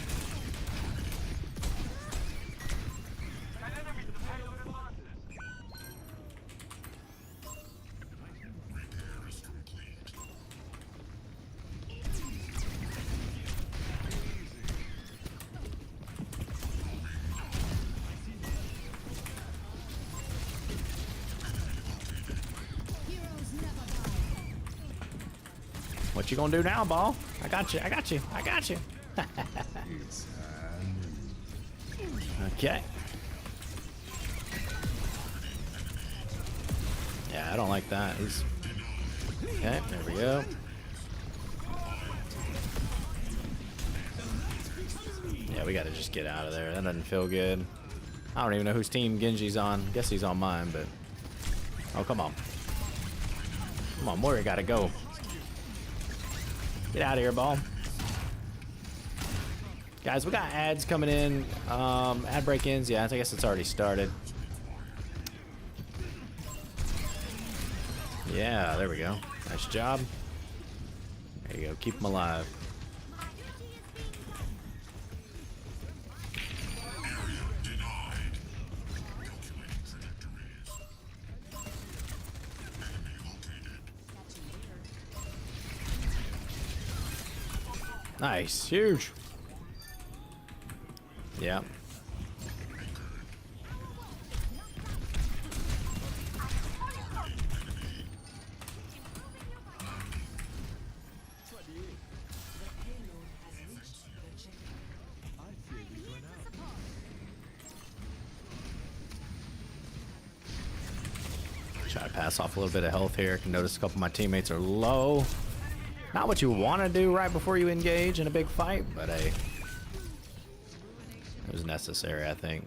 What you gonna do now, ball? I got you, I got you, I got you. Okay. Yeah, I don't like that. Okay, there we go. Yeah, we gotta just get out of there. That doesn't feel good. I don't even know whose team Genji's on. Guess he's on mine, but... Oh, come on. Come on, Moira gotta go. Get out of here, ball. Guys, we got ads coming in. Ad break-ins. Yeah, I guess it's already started. Yeah, there we go. Nice job. There you go. Keep them alive. Nice. Huge. Yeah. Try to pass off a little bit of health here. I can notice a couple of my teammates are low. Not what you want to do right before you engage in a big fight, but hey, it was necessary, I think.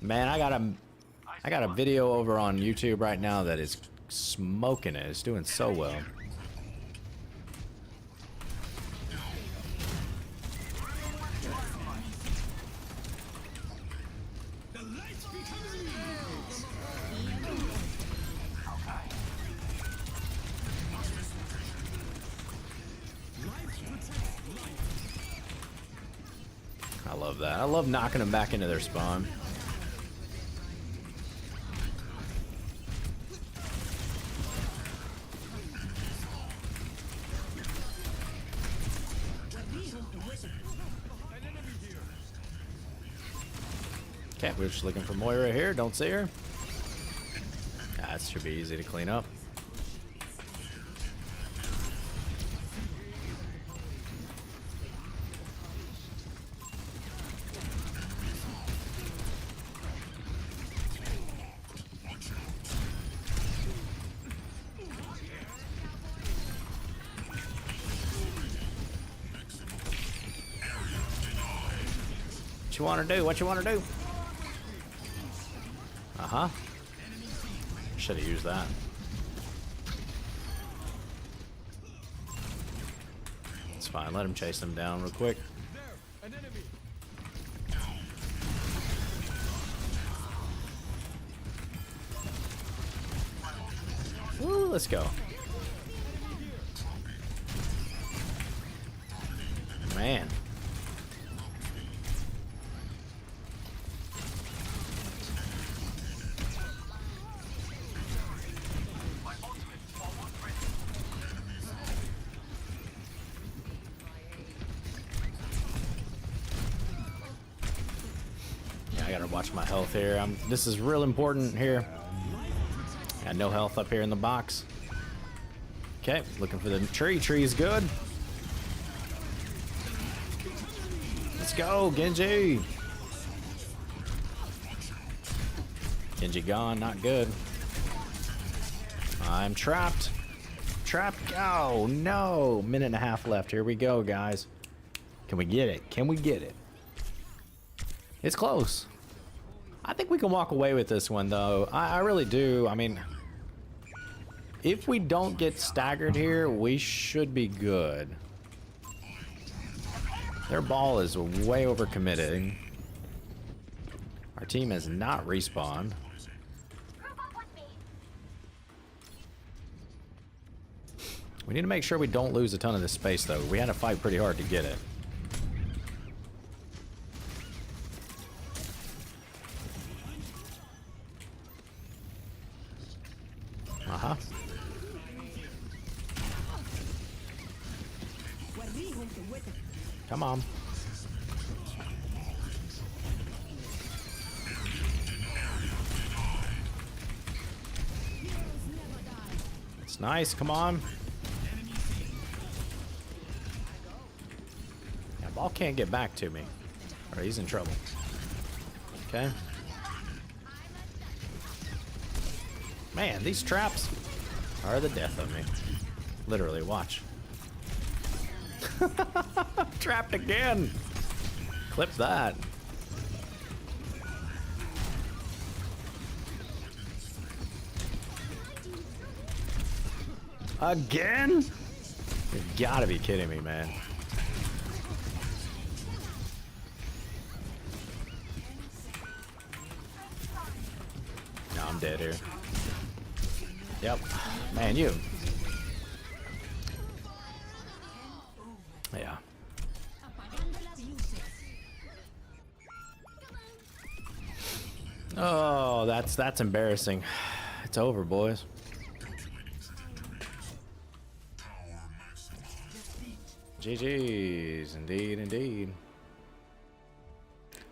Man, I got a video over on YouTube right now that is smoking it. It's doing so well. I love that. I love knocking them back into their spawn. Okay, we're just looking for Moira here. Don't see her. That should be easy to clean up. What you want to do? What you want to do? Uh-huh. Should have used that. It's fine. Let him chase them down real quick. Woo, let's go. Man. I gotta watch my health here. This is real important here. Got no health up here in the box. Okay, looking for the tree. Tree's good. Let's go, Genji. Genji gone, not good. I'm trapped. Trapped. Oh, no. Minute and a half left. Here we go, guys. Can we get it? Can we get it? It's close. I think we can walk away with this one, though. I really do. I mean, if we don't get staggered here, we should be good. Their ball is way overcommitted. Our team has not respawned. We need to make sure we don't lose a ton of this space, though. We had to fight pretty hard to get it. Uh-huh. Come on. It's nice. Come on. Yeah, ball can't get back to me. Or he's in trouble. Okay. Man, these traps are the death of me. Literally, watch. Trapped again. Clip that. Again? You've gotta be kidding me, man. No, I'm dead here. Yep. Man, you. Yeah. Oh, that's embarrassing. It's over, boys. GG's, indeed, indeed.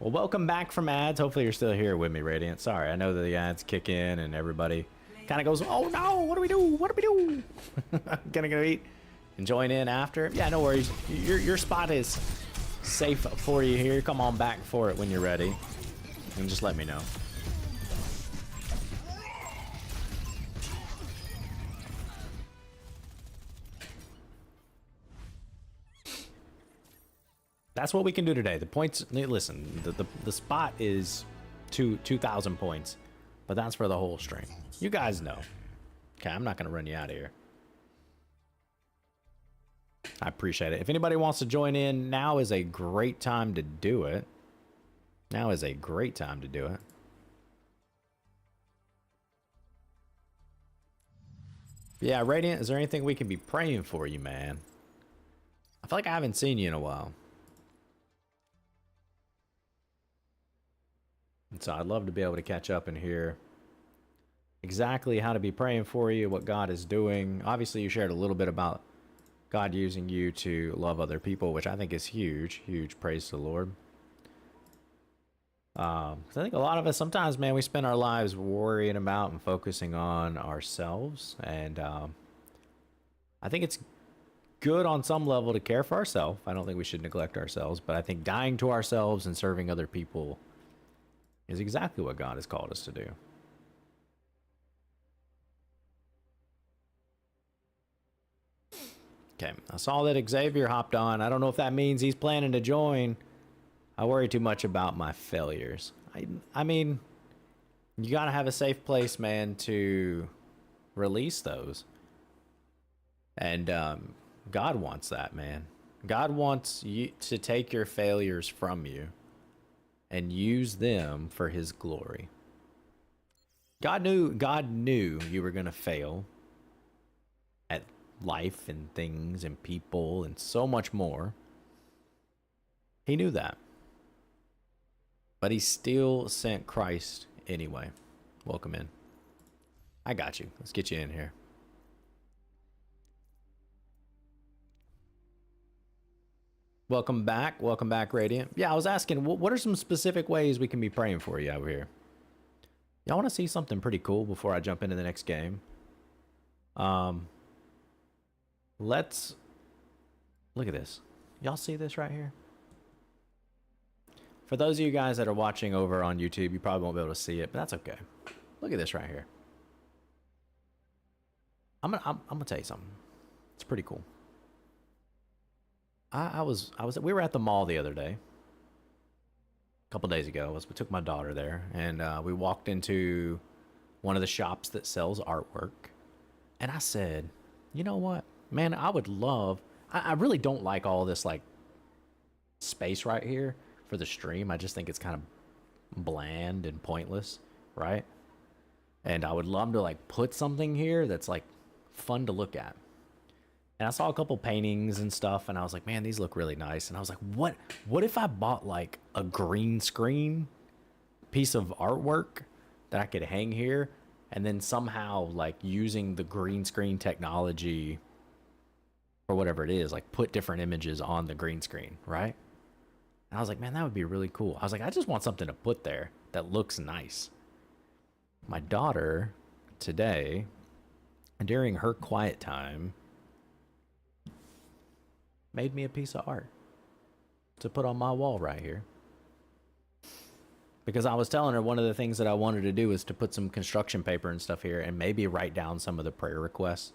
Well, welcome back from ads. Hopefully you're still here with me, Radiant. Sorry, I know that the ads kick in and everybody kind of goes, oh no, what do we do? What do we do? Gonna eat and join in after. Yeah, no worries. Your spot is safe for you here. Come on back for it when you're ready. And just let me know. That's what we can do today. The points, listen, the spot is 2,000 points, but that's for the whole stream. You guys know. Okay, I'm not going to run you out of here. I appreciate it. If anybody wants to join in, now is a great time to do it. Now is a great time to do it. Yeah, Radiant, is there anything we can be praying for you, man? I feel like I haven't seen you in a while. And so I'd love to be able to catch up and hear exactly how to be praying for you, what God is doing. Obviously, you shared a little bit about God using you to love other people, which I think is huge. Huge praise to the Lord. I think a lot of us sometimes, man, we spend our lives worrying about and focusing on ourselves. And I think it's good on some level to care for ourselves. I don't think we should neglect ourselves, but I think dying to ourselves and serving other people is exactly what God has called us to do. Okay, I saw that Xavier hopped on. I don't know if that means he's planning to join. I worry too much about my failures. I mean, you gotta have a safe place, man, to release those. And God wants that, man. God wants you to take your failures from you and use them for his glory. God knew you were going to fail at life and things and people and so much more. He knew that. But he still sent Christ anyway. Welcome in. I got you. Let's get you in here. Welcome back, Radiant. Yeah, I was asking, what are some specific ways we can be praying for you over here? Y'all want to see something pretty cool before I jump into the next game? Let's look at this. Y'all see this right here? For those of you guys that are watching over on YouTube, you probably won't be able to see it, but that's okay. Look at this right here. I'm gonna tell you something. It's pretty cool. We were at the mall the other day, a couple days ago. We took my daughter there, and we walked into one of the shops that sells artwork. And I said, you know what, man, I would love, I really don't like all this like space right here for the stream. I just think it's kind of bland and pointless, right? And I would love to like put something here that's like fun to look at. And I saw a couple paintings and stuff, and I was like, man, these look really nice. And I was like, what if I bought like a green screen piece of artwork that I could hang here, and then somehow like using the green screen technology or whatever it is, like put different images on the green screen, right? And I was like, man, that would be really cool. I was like, I just want something to put there that looks nice. My daughter today, during her quiet time, made me a piece of art to put on my wall right here. Because I was telling her one of the things that I wanted to do is to put some construction paper and stuff here and maybe write down some of the prayer requests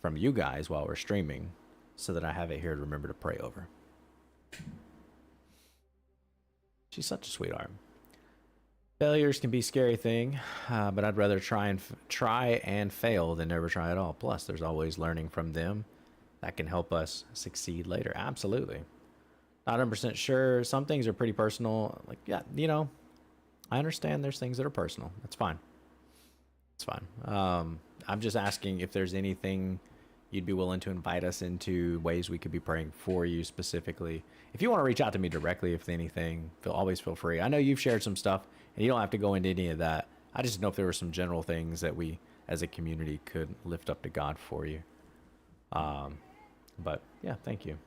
from you guys while we're streaming so that I have it here to remember to pray over. She's such a sweetheart. Failures can be a scary thing, but I'd rather try and fail than never try at all. Plus, there's always learning from them that can help us succeed later. Absolutely. Not 100% sure. Some things are pretty personal. Like, yeah, you know, I understand there's things that are personal. That's fine. It's fine. I'm just asking if there's anything you'd be willing to invite us into, ways we could be praying for you specifically. If you want to reach out to me directly, if anything, always feel free. I know you've shared some stuff, and you don't have to go into any of that. I just didn't know if there were some general things that we as a community could lift up to God for you. But yeah, thank you.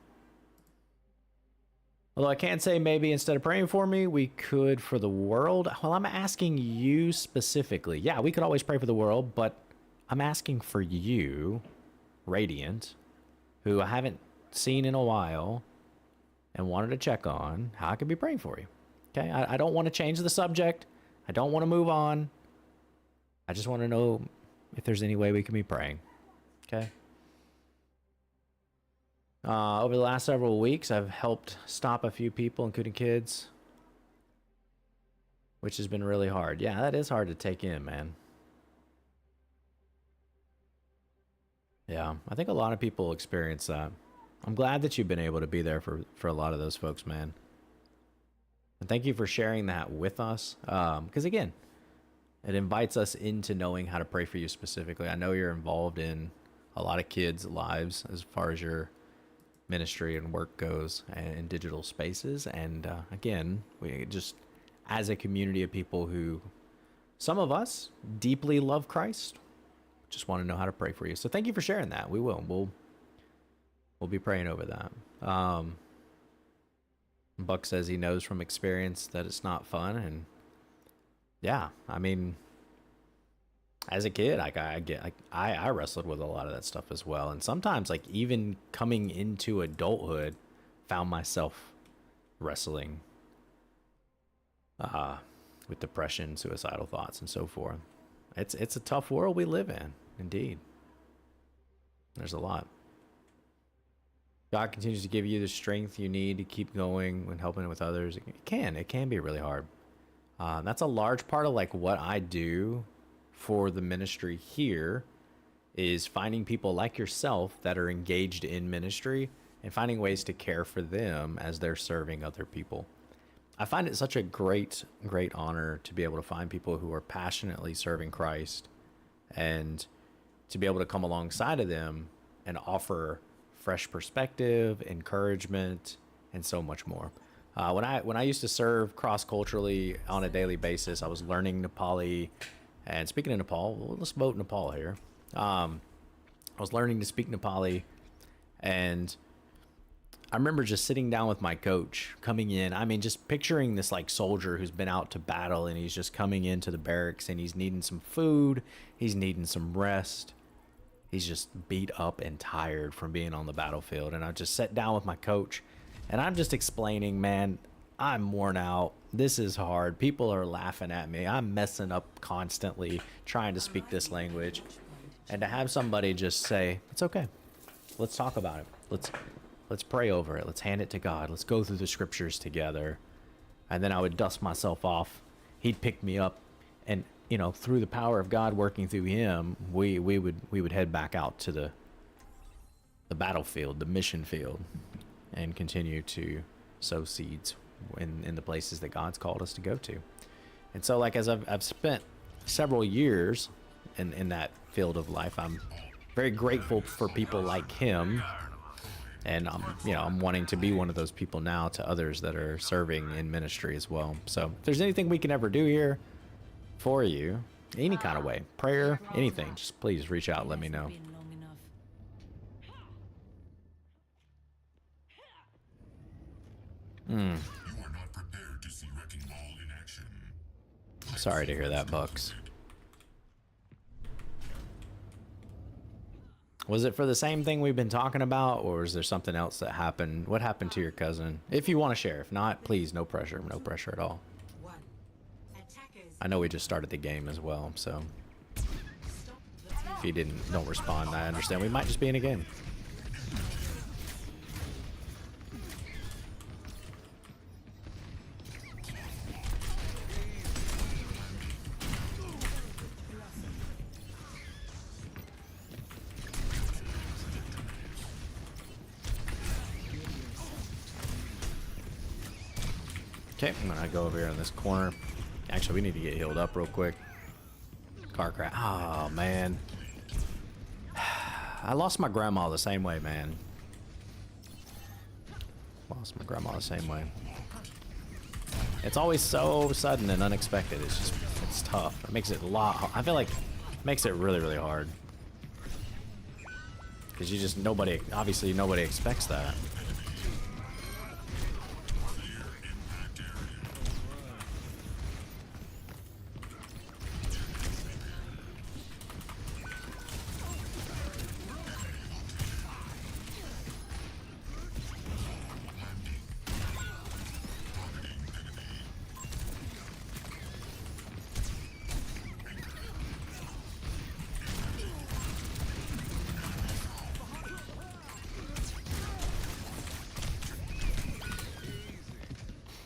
Although I can say maybe instead of praying for me, we could for the world. Well, I'm asking you specifically. Yeah, we could always pray for the world, but I'm asking for you, Radiant, who I haven't seen in a while and wanted to check on how I could be praying for you. Okay, I don't want to change the subject. I don't want to move on. I just want to know if there's any way we can be praying. Okay. Over the last several weeks, I've helped stop a few people, including kids, which has been really hard. Yeah, that is hard to take in, man. Yeah, I think a lot of people experience that. I'm glad that you've been able to be there for a lot of those folks, man. And thank you for sharing that with us. Because again, it invites us into knowing how to pray for you specifically. I know you're involved in a lot of kids' lives as far as your ministry and work goes and in digital spaces. And again, we just, as a community of people who, some of us deeply love Christ, just want to know how to pray for you. So thank you for sharing that. We will. We'll be praying over that. Buck says he knows from experience that it's not fun, and yeah, I mean, as a kid, I wrestled with a lot of that stuff as well, and sometimes, like, even coming into adulthood, found myself wrestling with depression, suicidal thoughts, and so forth. It's a tough world we live in, indeed. There's a lot. God continues to give you the strength you need to keep going when helping with others. It can be really hard. That's a large part of like what I do for the ministry here, is finding people like yourself that are engaged in ministry and finding ways to care for them as they're serving other people. I find it such a great honor to be able to find people who are passionately serving Christ and to be able to come alongside of them and offer fresh perspective, encouragement, and so much more. When I used to serve cross-culturally on a daily basis, I was learning Nepali. And speaking of Nepal, well, let's vote Nepal here. I was learning to speak Nepali, and I remember just sitting down with my coach coming in. I mean, just picturing this like soldier who's been out to battle, and he's just coming into the barracks, and he's needing some food. He's needing some rest. He's just beat up and tired from being on the battlefield. And I just sat down with my coach, and I'm just explaining, man, I'm worn out. This is hard. People are laughing at me. I'm messing up constantly trying to speak this language. And to have somebody just say, it's okay. Let's talk about it. Let's pray over it. Let's hand it to God. Let's go through the scriptures together. And then I would dust myself off. He'd pick me up, and through the power of God working through him, we would head back out to the battlefield, the mission field, and continue to sow seeds in the places that God's called us to go to. And so, like, as I've spent several years in that field of life, I'm very grateful for people like him. And I'm wanting to be one of those people now to others that are serving in ministry as well. So if there's anything we can ever do here for you, any kind of way, prayer, anything, just please reach out, let me know. You are not prepared to see Wrecking Ball in action. Sorry to hear that, Bucks. Was it for the same thing we've been talking about, or is there something else that happened? What happened to your cousin? If you want to share. If not, please, no pressure. No pressure at all. I know we just started the game as well, so if you don't respond, I understand. We might just be in a game. Okay, I'm gonna go over here in this corner. Actually, we need to get healed up real quick. Car crash. Oh, man. I lost my grandma the same way, man. Lost my grandma the same way. It's always so sudden and unexpected. It's It's tough. It makes it a lot. I feel like it makes it really, really hard. Because you just obviously nobody expects that.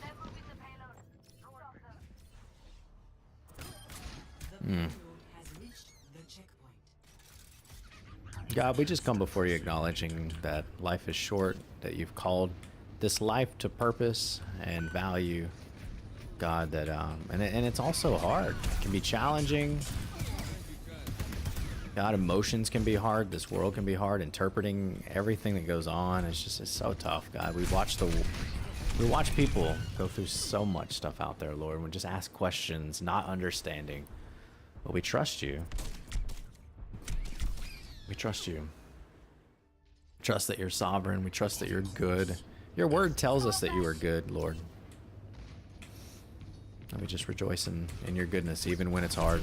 They're moving the payload. Stop them. God, we just come before you acknowledging that life is short, that you've called this life to purpose and value. God, that and it's also hard. It can be challenging. God, emotions can be hard. This world can be hard. Interpreting everything that goes on, it's so tough. God, we watch people go through so much stuff out there, Lord. And we just ask questions, not understanding, but we trust you. We trust you. Trust that you're sovereign. We trust that you're good. Your word tells us that you are good, Lord. And we just rejoice in your goodness, even when it's hard.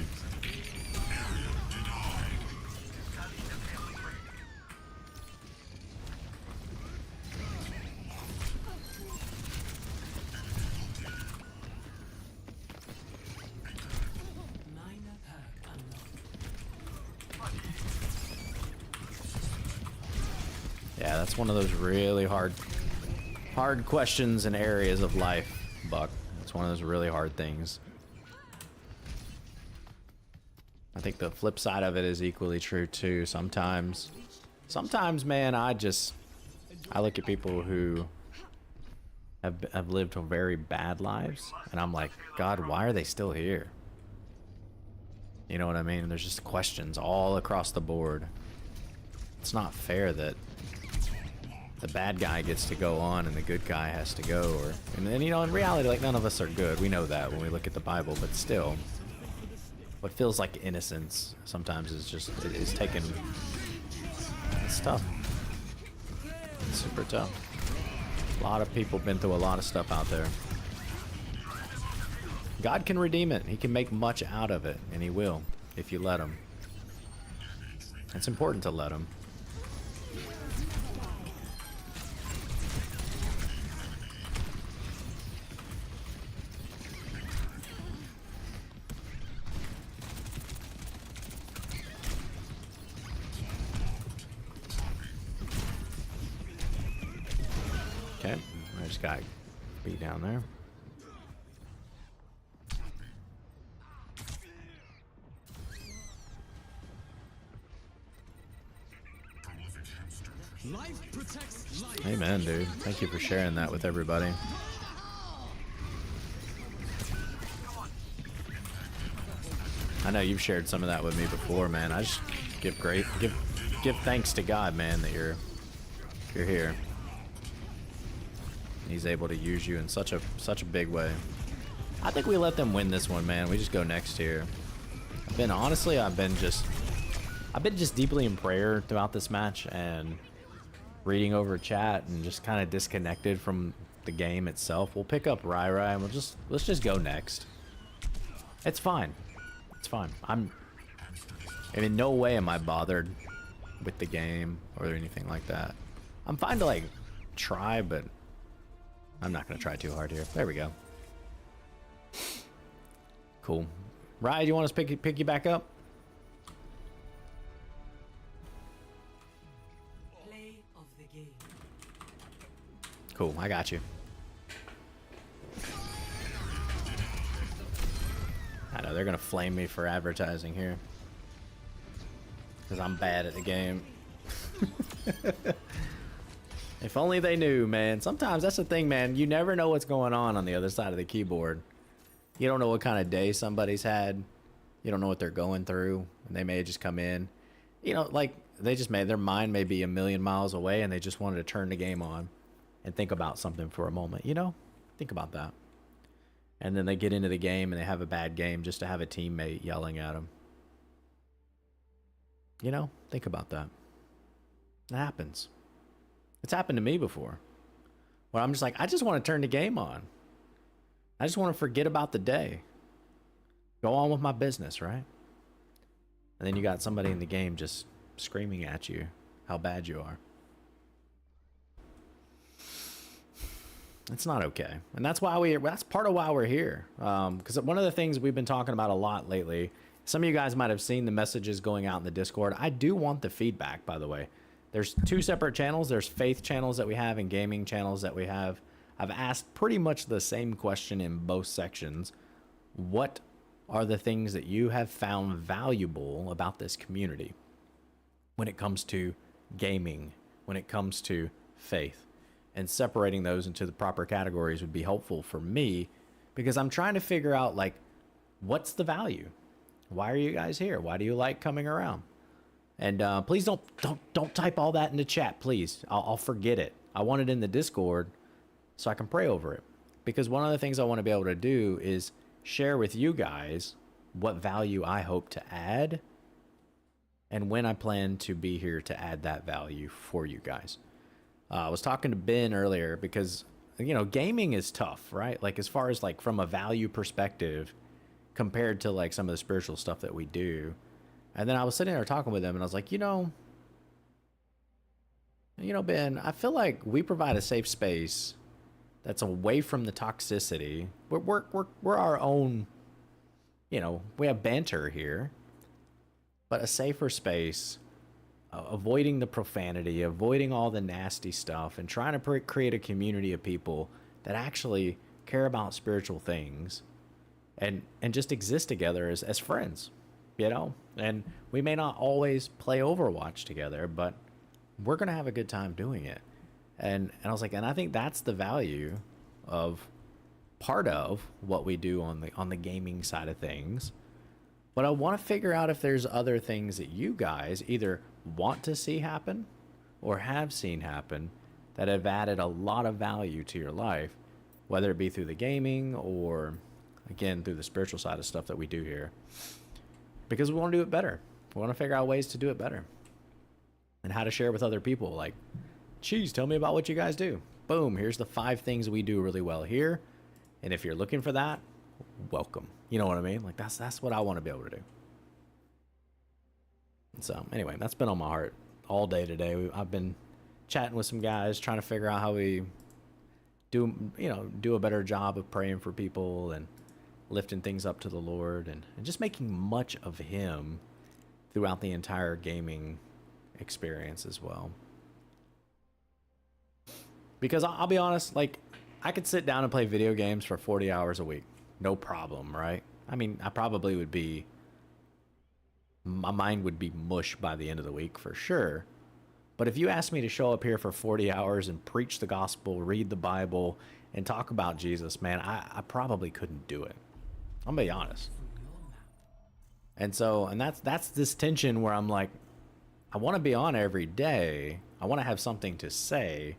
Yeah, that's one of those really hard questions and areas of life, Buck. It's one of those really hard things. I think the flip side of it is equally true too. Sometimes, man, I look at people who have lived very bad lives, and I'm like, God, why are they still here? You know what I mean? There's just questions all across the board. It's not fair that the bad guy gets to go on and the good guy has to go, and then, you know, in reality, like, none of us are good. We know that when we look at the Bible, but still, what feels like innocence sometimes is taken. It's tough. It's super tough. A lot of people been through a lot of stuff out there. God can redeem it. He can make much out of it, and he will if you let him. It's important to let him. Okay, I just got beat down there. Life protects life. Amen, dude. Thank you for sharing that with everybody. I know you've shared some of that with me before, man. I just give thanks to God, man, that you're here. He's able to use you in such a big way. I think we let them win this one, man. We just go next here. I've been just deeply in prayer throughout this match and reading over chat and just kind of disconnected from the game itself. We'll pick up Rai and let's just go next. It's fine. It's fine. In no way am I bothered with the game or anything like that. I'm fine to, like, try, but I'm not gonna try too hard here. There we go. Cool. Rai, do you want us to pick you back up? Play of the game. Cool, I got you. I know they're gonna flame me for advertising here, because I'm bad at the game. If only they knew, man. Sometimes that's the thing, man. You never know what's going on the other side of the keyboard. You don't know what kind of day somebody's had. You don't know what they're going through. And they may just come in. You know, like, their mind may be a million miles away and they just wanted to turn the game on and think about something for a moment. You know? Think about that. And then they get into the game and they have a bad game just to have a teammate yelling at them. You know, think about that. It happens. It's happened to me before. Where I'm just like, I just want to turn the game on. I just want to forget about the day. Go on with my business, right? And then you got somebody in the game just screaming at you how bad you are. It's not okay. And that's why that's part of why we're here. Because one of the things we've been talking about a lot lately, some of you guys might have seen the messages going out in the Discord. I do want the feedback, by the way. There's two separate channels. There's faith channels that we have and gaming channels that we have. I've asked pretty much the same question in both sections. What are the things that you have found valuable about this community when it comes to gaming, when it comes to faith? And separating those into the proper categories would be helpful for me, because I'm trying to figure out, like, what's the value? Why are you guys here? Why do you like coming around? And please don't type all that in the chat, please. I'll forget it. I want it in the Discord so I can pray over it. Because one of the things I want to be able to do is share with you guys what value I hope to add and when I plan to be here to add that value for you guys. I was talking to Ben earlier because, you know, gaming is tough, right? Like, as far as, like, from a value perspective compared to, like, some of the spiritual stuff that we do. And then I was sitting there talking with him and I was like, you know, Ben, I feel like we provide a safe space that's away from the toxicity. We're our own, you know, we have banter here, but a safer space, avoiding the profanity, avoiding all the nasty stuff, and trying to create a community of people that actually care about spiritual things and just exist together as friends, you know? And we may not always play Overwatch together, but we're going to have a good time doing it. And I was like, and I think that's the value of part of what we do on the gaming side of things. But I want to figure out if there's other things that you guys either want to see happen or have seen happen that have added a lot of value to your life, whether it be through the gaming or, again, through the spiritual side of stuff that we do here. Because we want to do it better. We want to figure out ways to do it better and how to share with other people. Like, CheeZe, tell me about what you guys do. Boom, here's the 5 things we do really well here. And if you're looking for that, welcome. You know what I mean? Like, that's what I want to be able to do. So anyway, that's been on my heart all day today. I've been chatting with some guys, trying to figure out how we do a better job of praying for people and lifting things up to the Lord and just making much of Him throughout the entire gaming experience as well. Because I'll be honest, like, I could sit down and play video games for 40 hours a week. No problem, right? I mean, my mind would be mush by the end of the week for sure. But if you asked me to show up here for 40 hours and preach the gospel, read the Bible, and talk about Jesus, man, I probably couldn't do it. I'm gonna be honest. And that's this tension where I'm like, I want to be on every day. I want to have something to say.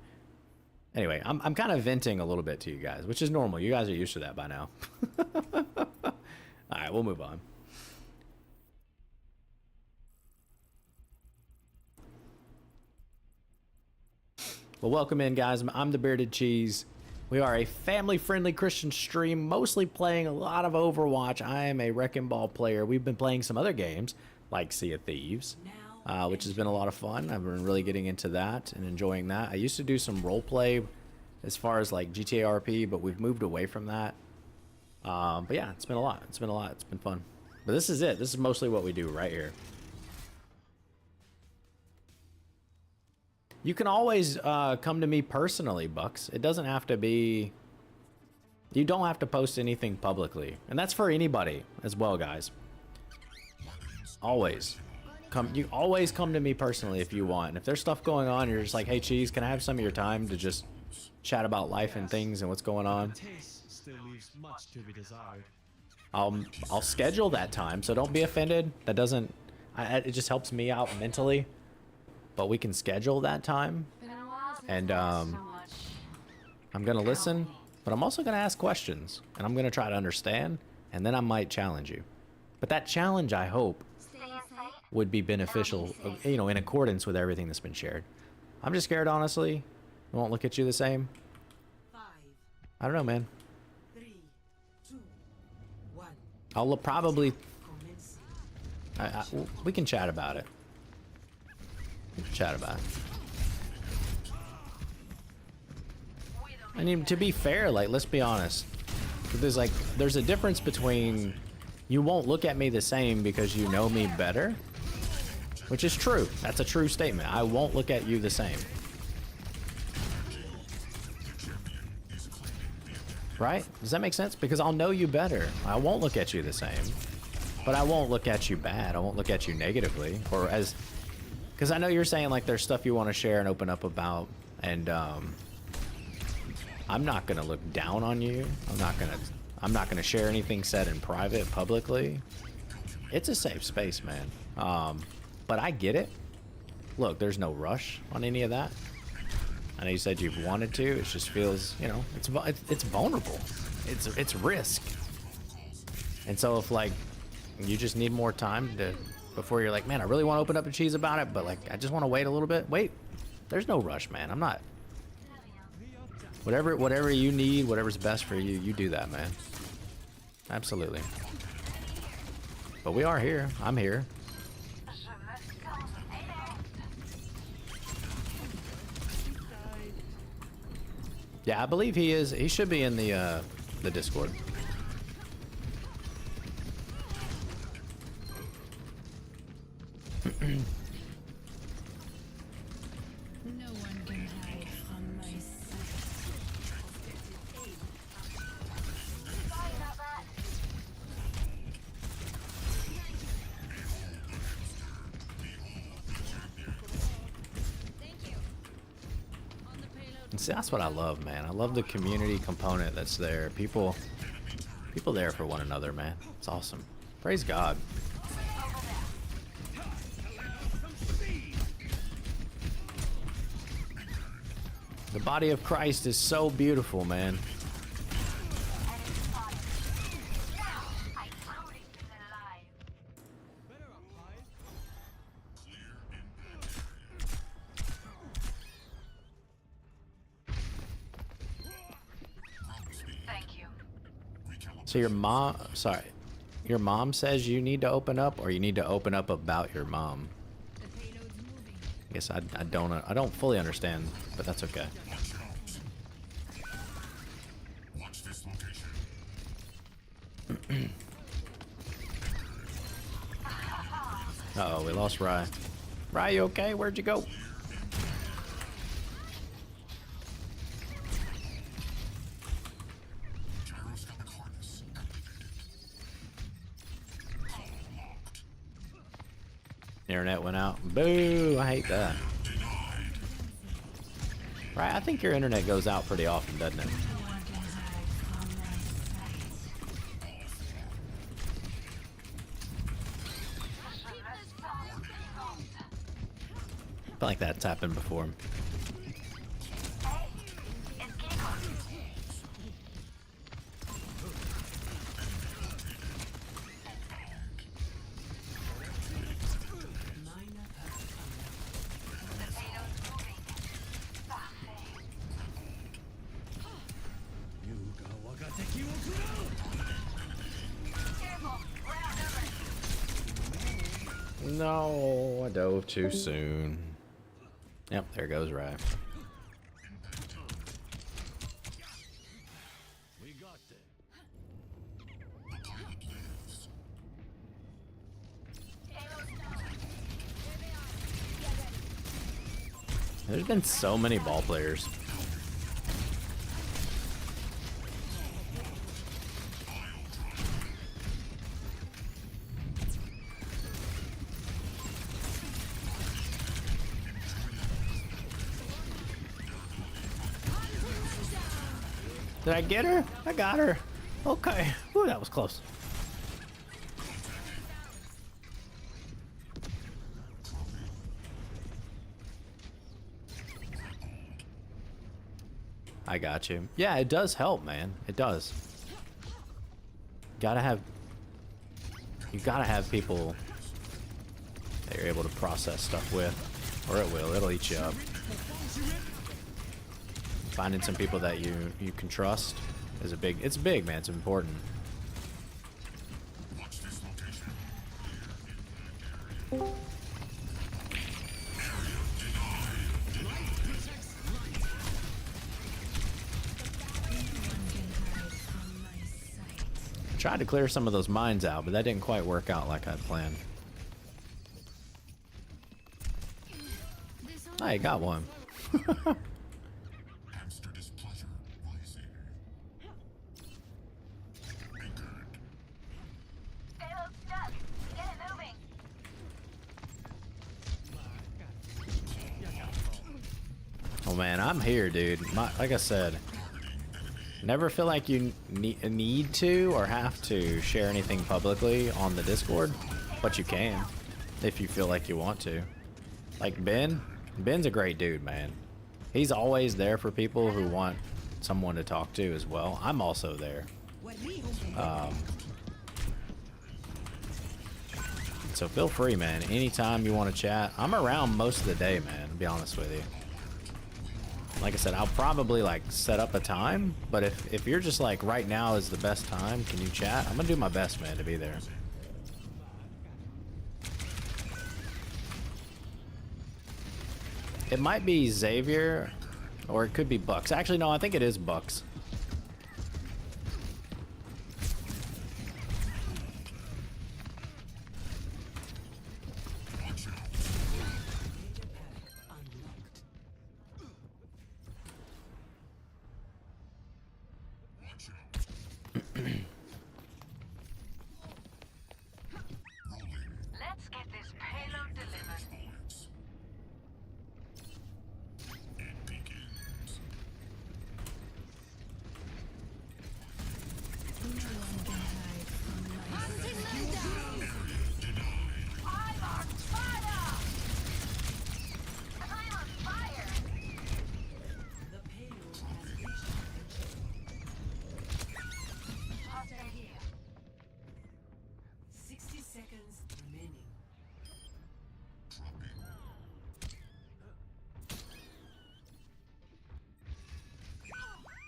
Anyway, I'm kind of venting a little bit to you guys, which is normal. You guys are used to that by now. All right, we'll move on. Well, welcome in, guys. I'm the Bearded CheeZe. We are a family-friendly Christian stream, mostly playing a lot of Overwatch. I am a wrecking ball player. We've been playing some other games, like Sea of Thieves, which has been a lot of fun. I've been really getting into that and enjoying that. I used to do some role play as far as like GTA RP, but we've moved away from that. But yeah, it's been a lot. It's been fun. But this is it. This is mostly what we do right here. You can always come to me personally, Bucks. It doesn't have to be... You don't have to post anything publicly. And that's for anybody as well, guys. Always. You always come to me personally if you want. And if there's stuff going on, you're just like, hey, CheeZe, can I have some of your time to just chat about life and things and what's going on? Taste still leaves much to be desired. I'll schedule that time, so don't be offended. That doesn't... it just helps me out mentally. But we can schedule that time, and I'm gonna listen, But I'm also going to ask questions, and I'm going to try to understand, and then I might challenge you. But that challenge, I hope, would be beneficial, you know, in accordance with everything that's been shared. I'm just scared, honestly. I won't look at you the same. 5, I don't know, man. 3, 2, 1. I'll probably... Commencing. we can chat about it. We can chat about it. I mean, to be fair, like, let's be honest. There's a difference between you won't look at me the same because you know me better, which is true. That's a true statement. I won't look at you the same. Right? Does that make sense? Because I'll know you better. I won't look at you the same, but I won't look at you bad. I won't look at you negatively or as, because I know you're saying like there's stuff you want to share and open up about, and I'm not gonna look down on you. I'm not gonna share anything said in private publicly. It's a safe space, man. But I get it. Look, there's no rush on any of that. I know you said you've wanted to. It just feels, you know, it's vulnerable. It's risk. And so if like you just need more time before you're like, man, I really want to open up to CheeZe about it, but like I just want to wait a little bit. Wait, there's no rush, man. I'm not. Whatever you need, whatever's best for you, you do that, man. Absolutely. But we are here. I'm here. Yeah, I believe he is. He should be in the Discord. No one can hide from my sight. Thank you. On the payload. And see, that's what I love, man. I love the community component that's there. People there for one another, man. It's awesome. Praise God. The body of Christ is so beautiful, man. Thank you. So your mom says you need to open up, or you need to open up about your mom. The payload's moving. I guess I don't fully understand, but that's okay. Watch this location. Uh-oh, we lost Rye. Rye, you okay? Where'd you go? Gyroscopic harness activated. Internet went out. Boo! I hate that. Right, I think your internet goes out pretty often, doesn't it? I feel like that's happened before. No, I dove too soon. Yep, there goes Rye. We got it. There's been so many ball players. Did I get her? I got her. Okay. Ooh, that was close. I got you. Yeah, it does help, man. It does. You gotta have people that you're able to process stuff with, or it'll eat you up. Finding some people that you can trust is it's big, man. It's important. Tried to clear some of those mines out, but that didn't quite work out like I'd planned. I got one. Hamster displeasure rising. Anchored. Payload stuck. Get it moving. Oh man, I'm here, dude. Like I said, never feel like you need to or have to share anything publicly on the Discord, but you can if you feel like you want to. Like Ben's a great dude, man. He's always there for people who want someone to talk to as well. I'm also there. So feel free, man. Anytime you want to chat. I'm around most of the day, man, to be honest with you. Like I said, I'll probably like set up a time, but if you're just like right now is the best time, can you chat? I'm gonna do my best, man, to be there. It might be Xavier, or it could be Bucks. Actually, no, I think it is Bucks. Let's get this payload delivered. It begins. I'm on fire! I'm on fire! The payload has reached Hostile here. 60 seconds remaining.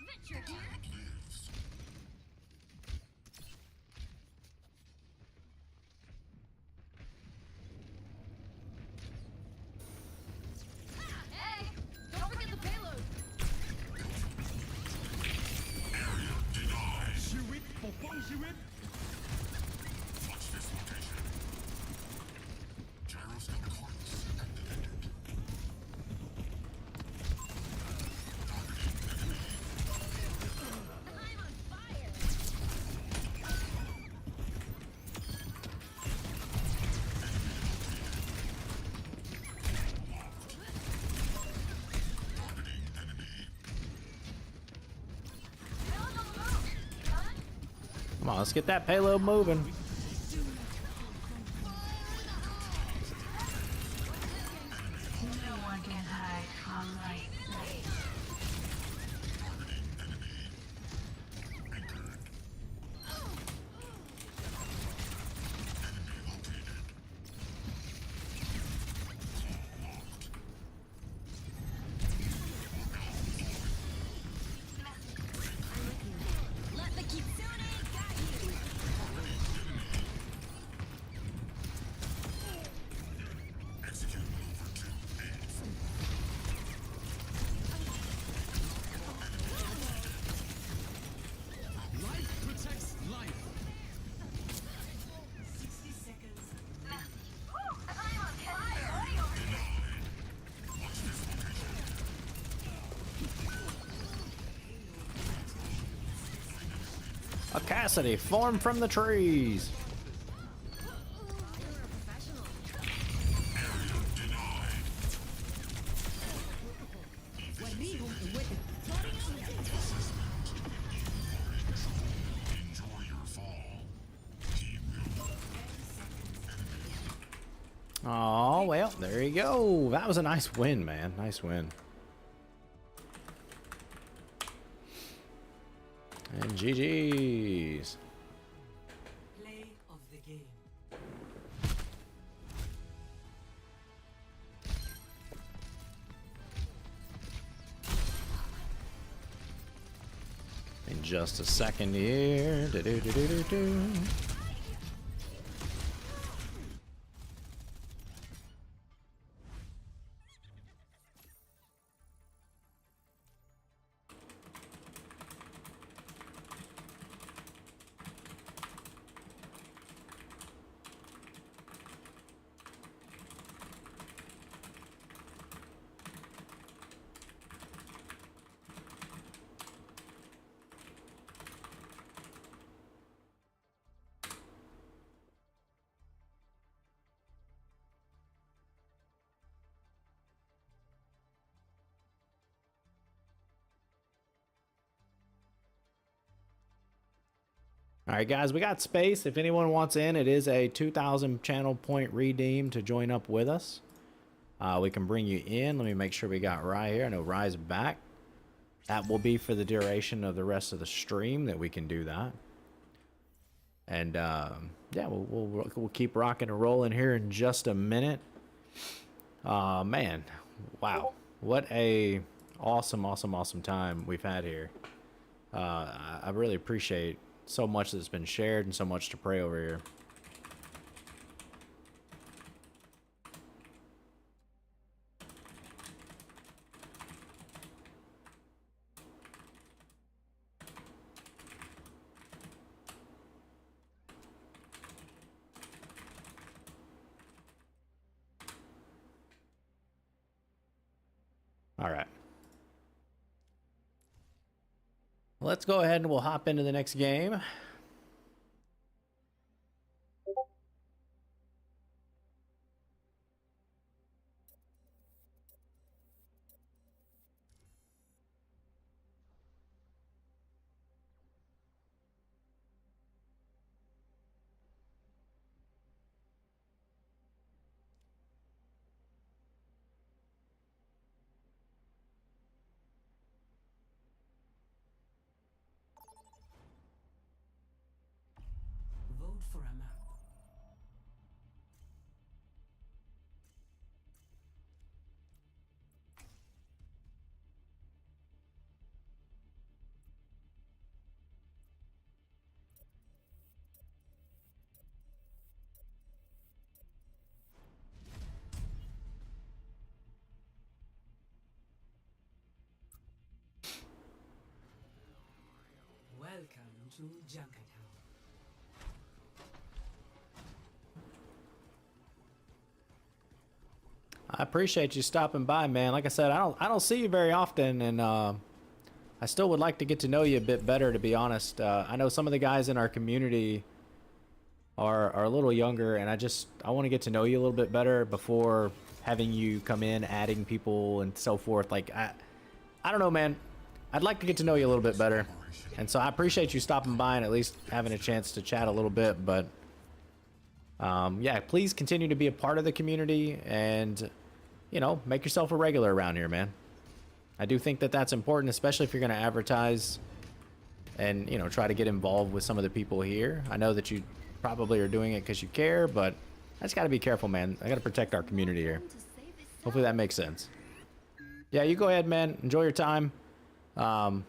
Venture here. Lives. Hey! Don't forget the payload! Watch this location. Gyroscope coordinates activated. I'm on fire! Payload on the move! Done? Come on, let's get that payload moving. No one can hide from my sight. Let the kitsune guide you. Execute maneuver 2A. Life protects life. 60 seconds. Woo! I'm on fire! Over here! A Cassidy formed from the trees. Enjoy your fall. Team Oh, well, there you go. That was a nice win, man. Nice win. GG's. Play of the game. In just a second here. Do-do-do-do-do-do. All right, guys, we got space. If anyone wants in, it is a 2,000 channel point redeem to join up with us. We can bring you in. Let me make sure we got Rye here. I know Rye's back. That will be for the duration of the rest of the stream that we can do that. And yeah, we'll keep rocking and rolling here in just a minute. Man, wow, what a awesome time we've had here. I really appreciate so much that's been shared and so much to pray over here. All right. Let's go ahead and we'll hop into the next game. Vote for a map. Welcome to Junkertown. I appreciate you stopping by, man. Like I said, I don't see you very often, and I still would like to get to know you a bit better, to be honest. I know some of the guys in our community are a little younger, and I want to get to know you a little bit better before having you come in, adding people and so forth. Like I don't know, man. I'd like to get to know you a little bit better, and so I appreciate you stopping by and at least having a chance to chat a little bit. But yeah, please continue to be a part of the community and, you know, make yourself a regular around here, man. I do think that that's important, especially if you're going to advertise and, you know, try to get involved with some of the people here. I know that you probably are doing it because you care, but I just got to be careful, man. I got to protect our community here. Hopefully that makes sense. Yeah, you go ahead, man. Enjoy your time. But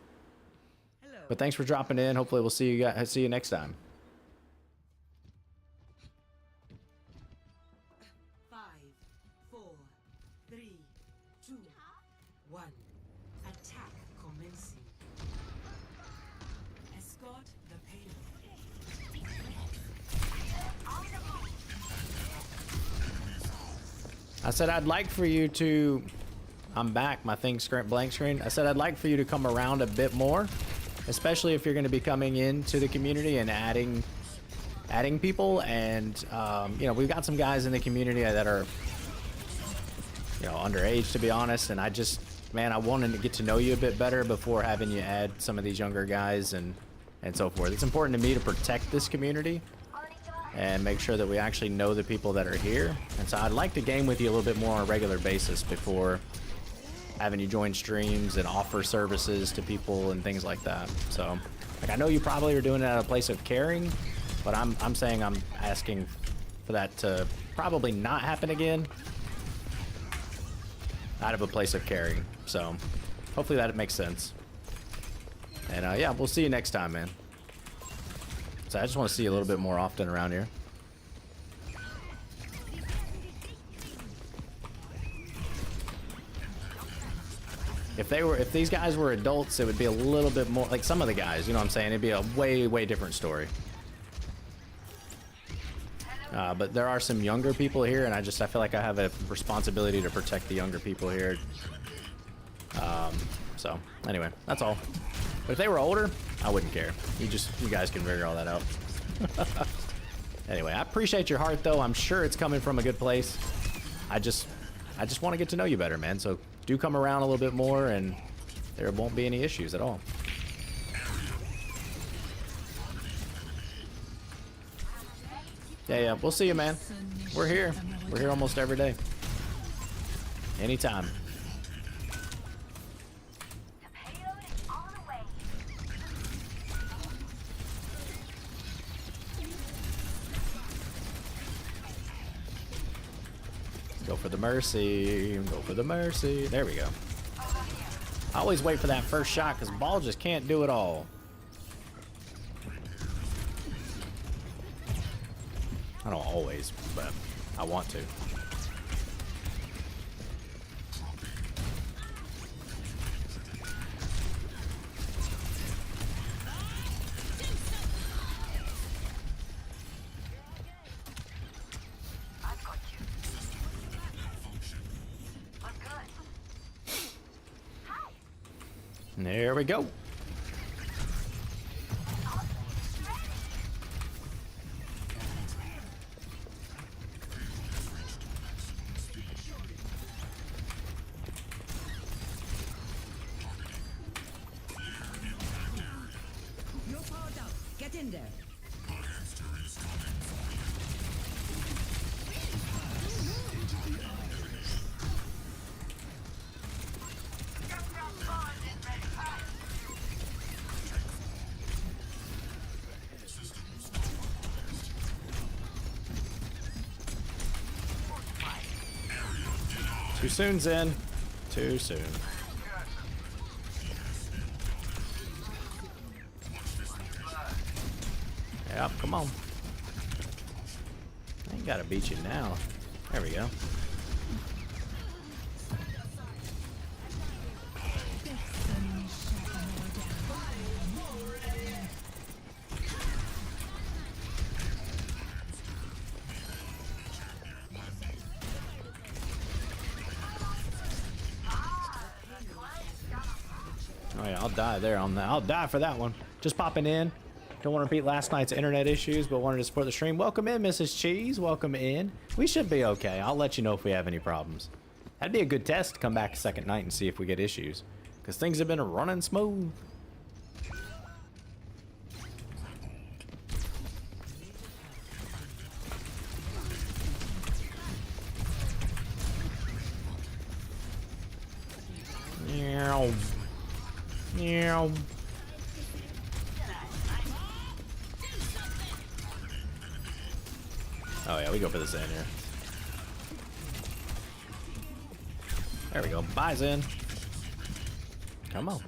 thanks for dropping in. Hopefully we'll see you next time. 5, 4, 3, 2, 1. Attack commencing. Escort the payload. I said I'd like for you to... I'm back. My thing's blank screen. I said I'd like for you to come around a bit more, especially if you're going to be coming into the community and adding people. And you know, we've got some guys in the community that are, you know, underage, to be honest. And I just, man, I wanted to get to know you a bit better before having you add some of these younger guys and so forth. It's important to me to protect this community and make sure that we actually know the people that are here. And so I'd like to game with you a little bit more on a regular basis before having you join streams and offer services to people and things like that. So Like, I know you probably are doing it out of a place of caring, but I'm saying I'm asking for that to probably not happen again out of a place of caring. So hopefully that makes sense. And yeah, we'll see you next time, man. So I just want to see you a little bit more often around here. If these guys were adults, it would be a little bit more like some of the guys, you know what I'm saying? It'd be a way different story. But there are some younger people here, and I feel like I have a responsibility to protect the younger people here. So anyway, that's all. But if they were older, I wouldn't care. You guys can figure all that out. Anyway, I appreciate your heart, though. I'm sure it's coming from a good place. I just want to get to know you better, man. So do come around a little bit more, and there won't be any issues at all. Yeah, we'll see you, man. We're here. We're here almost every day. Anytime. Go for the mercy. Go for the mercy. There we go. I always wait for that first shot because ball just can't do it all. I don't always, but I want to. There we go. You're powered up. Get in there. Too soon, Zen. Too soon. Yep, come on. I ain't gotta beat you now. There we go. Oh yeah, I'll die there on that. I'll die for that one. Just popping in. Don't want to repeat last night's internet issues, but wanted to support the stream. Welcome in, Mrs. CheeZe. Welcome in. We should be okay. I'll let you know if we have any problems. That'd be a good test to come back a second night and see if we get issues. Because things have been running smooth. Meow. Meow. Oh yeah, we go for the Zen here. There we go. Bye, Zen. Come on.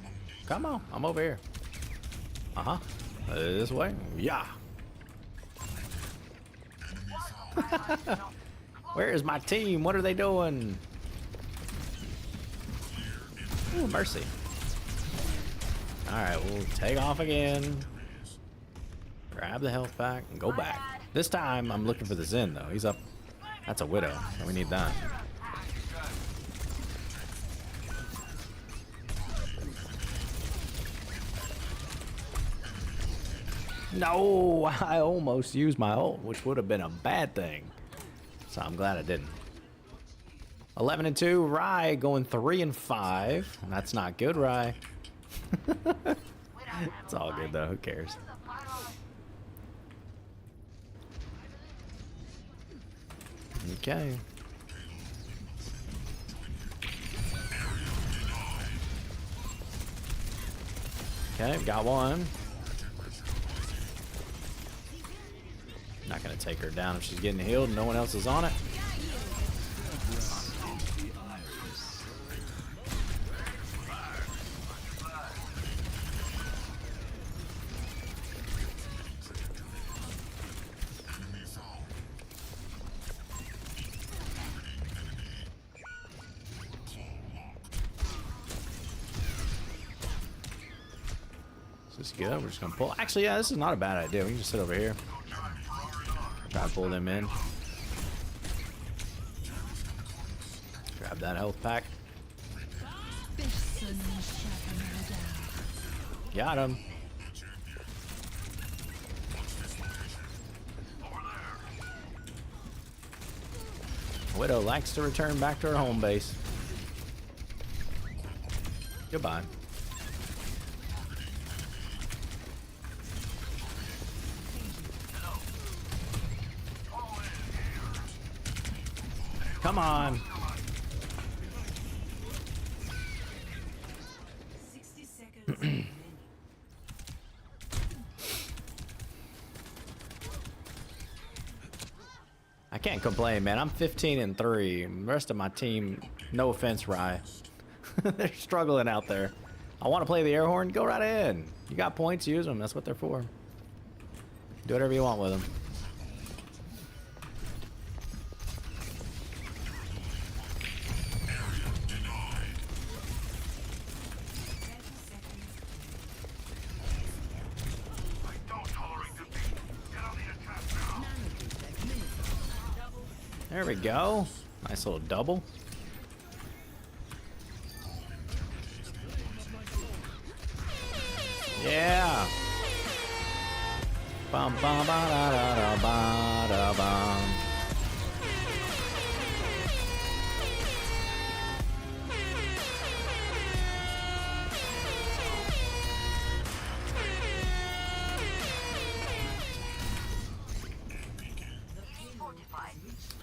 Come on. I'm over here. Uh-huh. This way. Yeah. Where is my team? What are they doing? Ooh, mercy. Alright, we'll take off again. Grab the health pack and go back. This time, I'm looking for the Zen, though. He's up. That's a Widow. We need that. No! I almost used my ult, which would have been a bad thing. So I'm glad I didn't. 11-2. Rye going 3-5. That's not good, Rye. It's all good, though. Who cares? Okay. Okay, got one. take her down if she's getting healed and no one else is on it. This is good. We're just gonna pull. Actually, yeah, this is not a bad idea. We can just sit over here. Try to pull them in. Grab that health pack. Got him. Widow likes to return back to her home base. Goodbye. Come on. 60 seconds. I can't complain, man. I'm 15-3. The rest of my team, no offense, Rye. They're struggling out there. I want to play the air horn. Go right ahead. You got points, use them. That's what they're for. Do whatever you want with them. There we go. Nice little double. Yeah. Bum bum ba da da da ba da bum.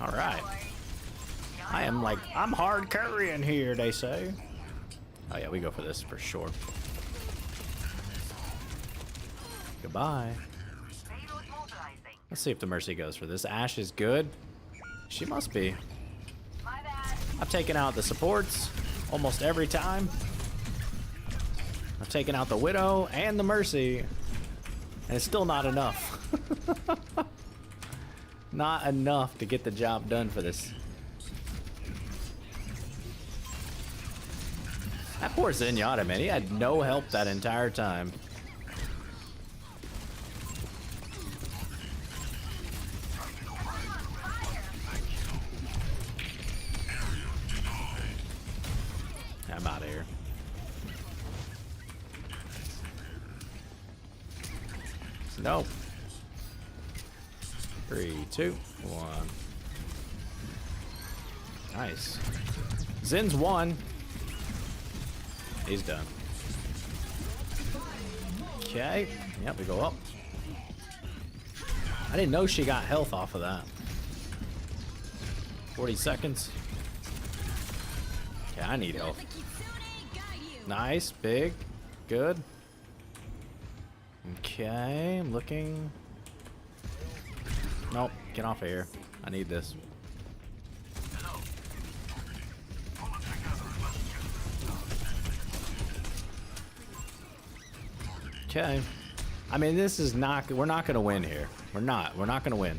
All right. I'm hard carrying here, they say. Oh yeah, we go for this for sure. Goodbye. Let's see if the Mercy goes for this. Ashe is good. She must be. I've taken out the supports almost every time. I've taken out the Widow and the Mercy. And it's still not enough. Not enough to get the job done for this. That poor Zenyatta, man. He had no help that entire time. I'm out of here. Nope. 3, 2, 1. Nice. Zen's won. He's done. Okay. Yep, we go up. I didn't know she got health off of that. 40 seconds. Okay, I need health. Nice, big, good. Okay, I'm looking. Nope, get off of here. I need this. Okay. I mean, this is not, we're not going to win here. We're not going to win.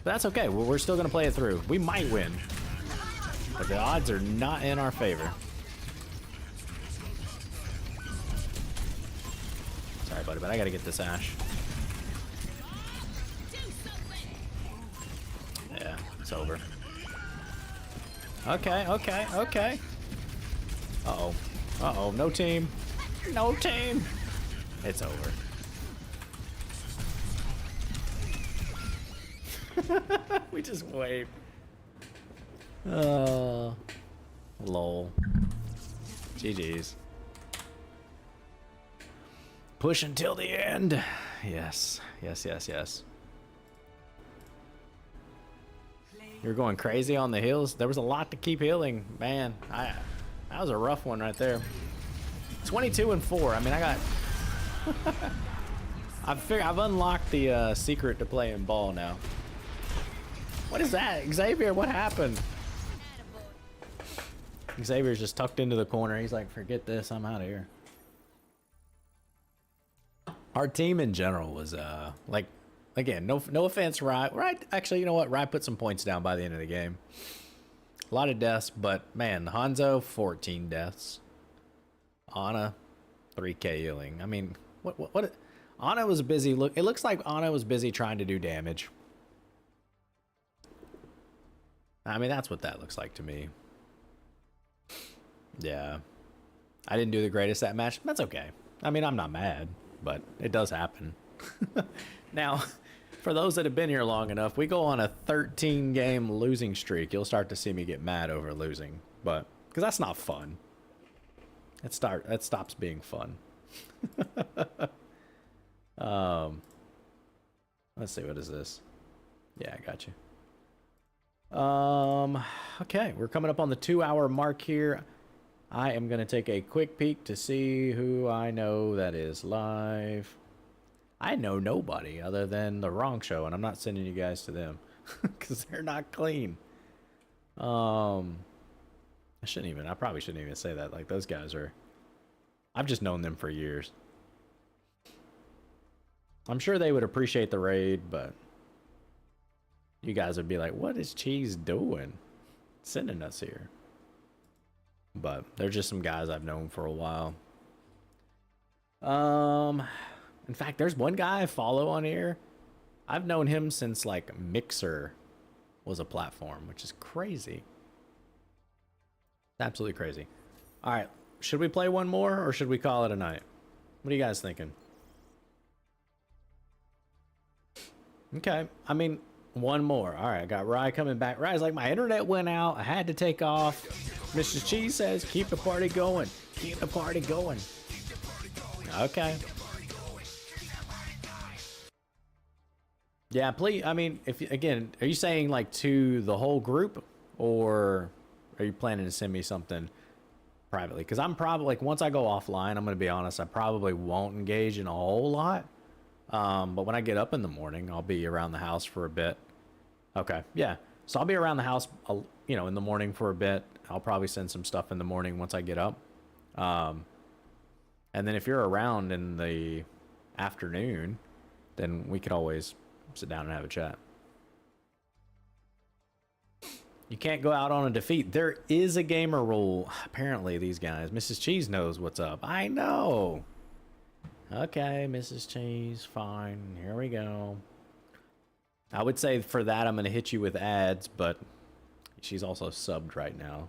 But that's okay. We're still going to play it through. We might win. But the odds are not in our favor. Sorry, buddy, but I got to get this Ashe. Yeah, it's over. Okay, okay, okay. Uh-oh. Uh-oh, no team. No team. It's over. We just waved. Lol. GG's. Push until the end. Yes. Yes, yes, yes. You're going crazy on the hills. There was a lot to keep healing. Man, that was a rough one right there. 22-4. I mean, I got... I've unlocked the secret to playing ball now. What is that? Xavier, what happened? Xavier's just tucked into the corner. He's like, forget this, I'm out of here. Our team in general was, like, again, no offense, Rye. Actually, you know what? Rye put some points down by the end of the game. A lot of deaths, but, man, Hanzo, 14 deaths. Ana, 3k healing. I mean, what? Ana was busy. It looks like Ana was busy trying to do damage. I mean, that's what that looks like to me. Yeah. I didn't do the greatest that match. That's okay. I mean, I'm not mad, but it does happen. Now, for those that have been here long enough, we go on a 13-game losing streak. You'll start to see me get mad over losing, but because that's not fun. That stops being fun. Let's see, what is this? Yeah, I got you. Okay, we're coming up on the 2-hour mark here. I am going to take a quick peek to see who I know that is live. I know nobody other than the Wrong Show, and I'm not sending you guys to them because they're not clean. I probably shouldn't even say that. Like, those guys are, I've just known them for years. I'm sure they would appreciate the raid, but you guys would be like, what is CheeZe doing sending us here? But they're just some guys I've known for a while. In fact, there's one guy I follow on here. I've known him since like Mixer was a platform, which is crazy. Absolutely crazy. All right, should we play one more or should we call it a night? What are you guys thinking? Okay, I mean, one more. All right, I got Rye coming back. Rye's like, my internet went out. I had to take off. Mrs. CheeZe says, keep the party going. Keep the party going. Okay. Yeah, please. I mean, if again, are you saying like to the whole group, or are you planning to send me something privately? Because I'm probably like, once I go offline, I'm gonna be honest, I probably won't engage in a whole lot. But when I get up in the morning, I'll be around the house for a bit. Okay, yeah. So I'll be around the house, you know, in the morning for a bit. I'll probably send some stuff in the morning once I get up. And then if you're around in the afternoon, then we could always sit down and have a chat. You can't go out on a defeat. There is a gamer rule. Apparently, these guys. Mrs. CheeZe knows what's up. I know. Okay, Mrs. CheeZe, fine. Here we go. I would say for that, I'm going to hit you with ads, but she's also subbed right now.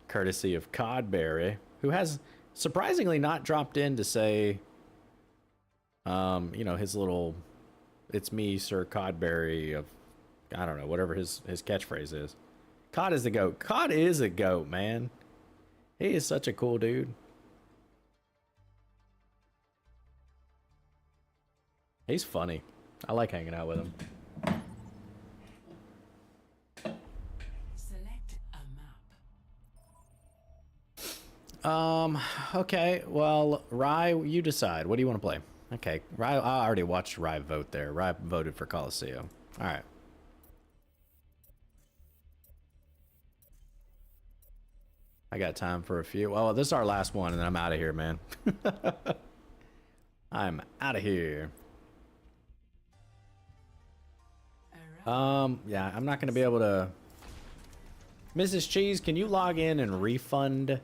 Courtesy of Codberry, who has surprisingly not dropped in to say, you know, his little, it's me, Sir Codberry of, I don't know, whatever his catchphrase is. Cod is the GOAT. Cod is a GOAT, man. He is such a cool dude. He's funny. I like hanging out with him. Select a map. Okay, well, Rye, you decide. What do you want to play? Okay, Rye, I already watched Rye vote there. Rye voted for Coliseum. All right. I got time for a few. Well, this is our last one, and then I'm out of here, man. I'm out of here. Yeah, I'm not going to be able to... Mrs. CheeZe, can you log in and refund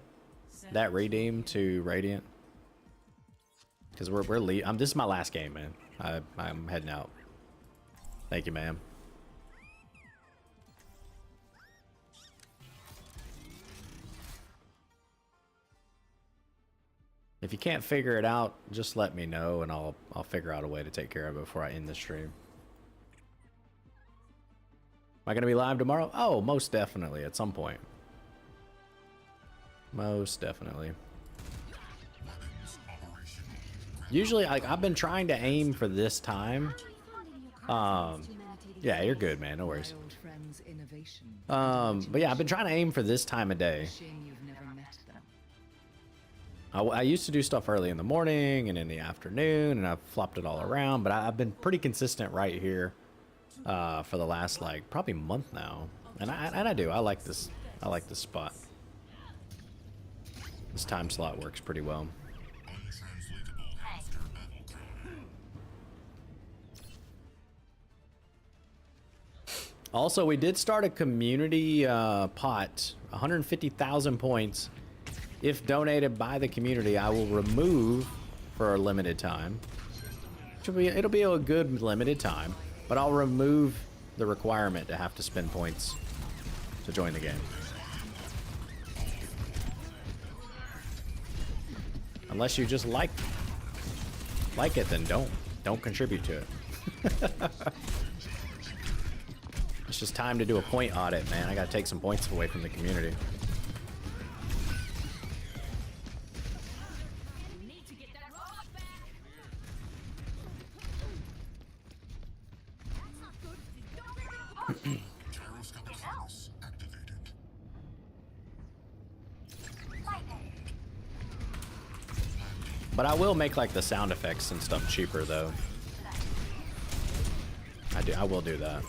that redeem to Radiant? Because this is my last game, man. I'm heading out. Thank you, ma'am. If you can't figure it out, just let me know, and I'll figure out a way to take care of it before I end the stream. Am I going to be live tomorrow? Oh, most definitely, at some point. Most definitely. Usually, I've been trying to aim for this time. Yeah, you're good, man. No worries. But yeah, I've been trying to aim for this time of day. I used to do stuff early in the morning and in the afternoon, and I've flopped it all around, but I've been pretty consistent right here for the last, like, probably month now. And I do. I like this spot. This time slot works pretty well. Also, we did start a community pot, 150,000 points. If donated by the community, I will remove for a limited time. It'll be a good limited time, but I'll remove the requirement to have to spend points to join the game. Unless you just like it, then don't contribute to it. It's just time to do a point audit, man. I gotta take some points away from the community. But I will make like the sound effects and stuff cheaper though. I will do that.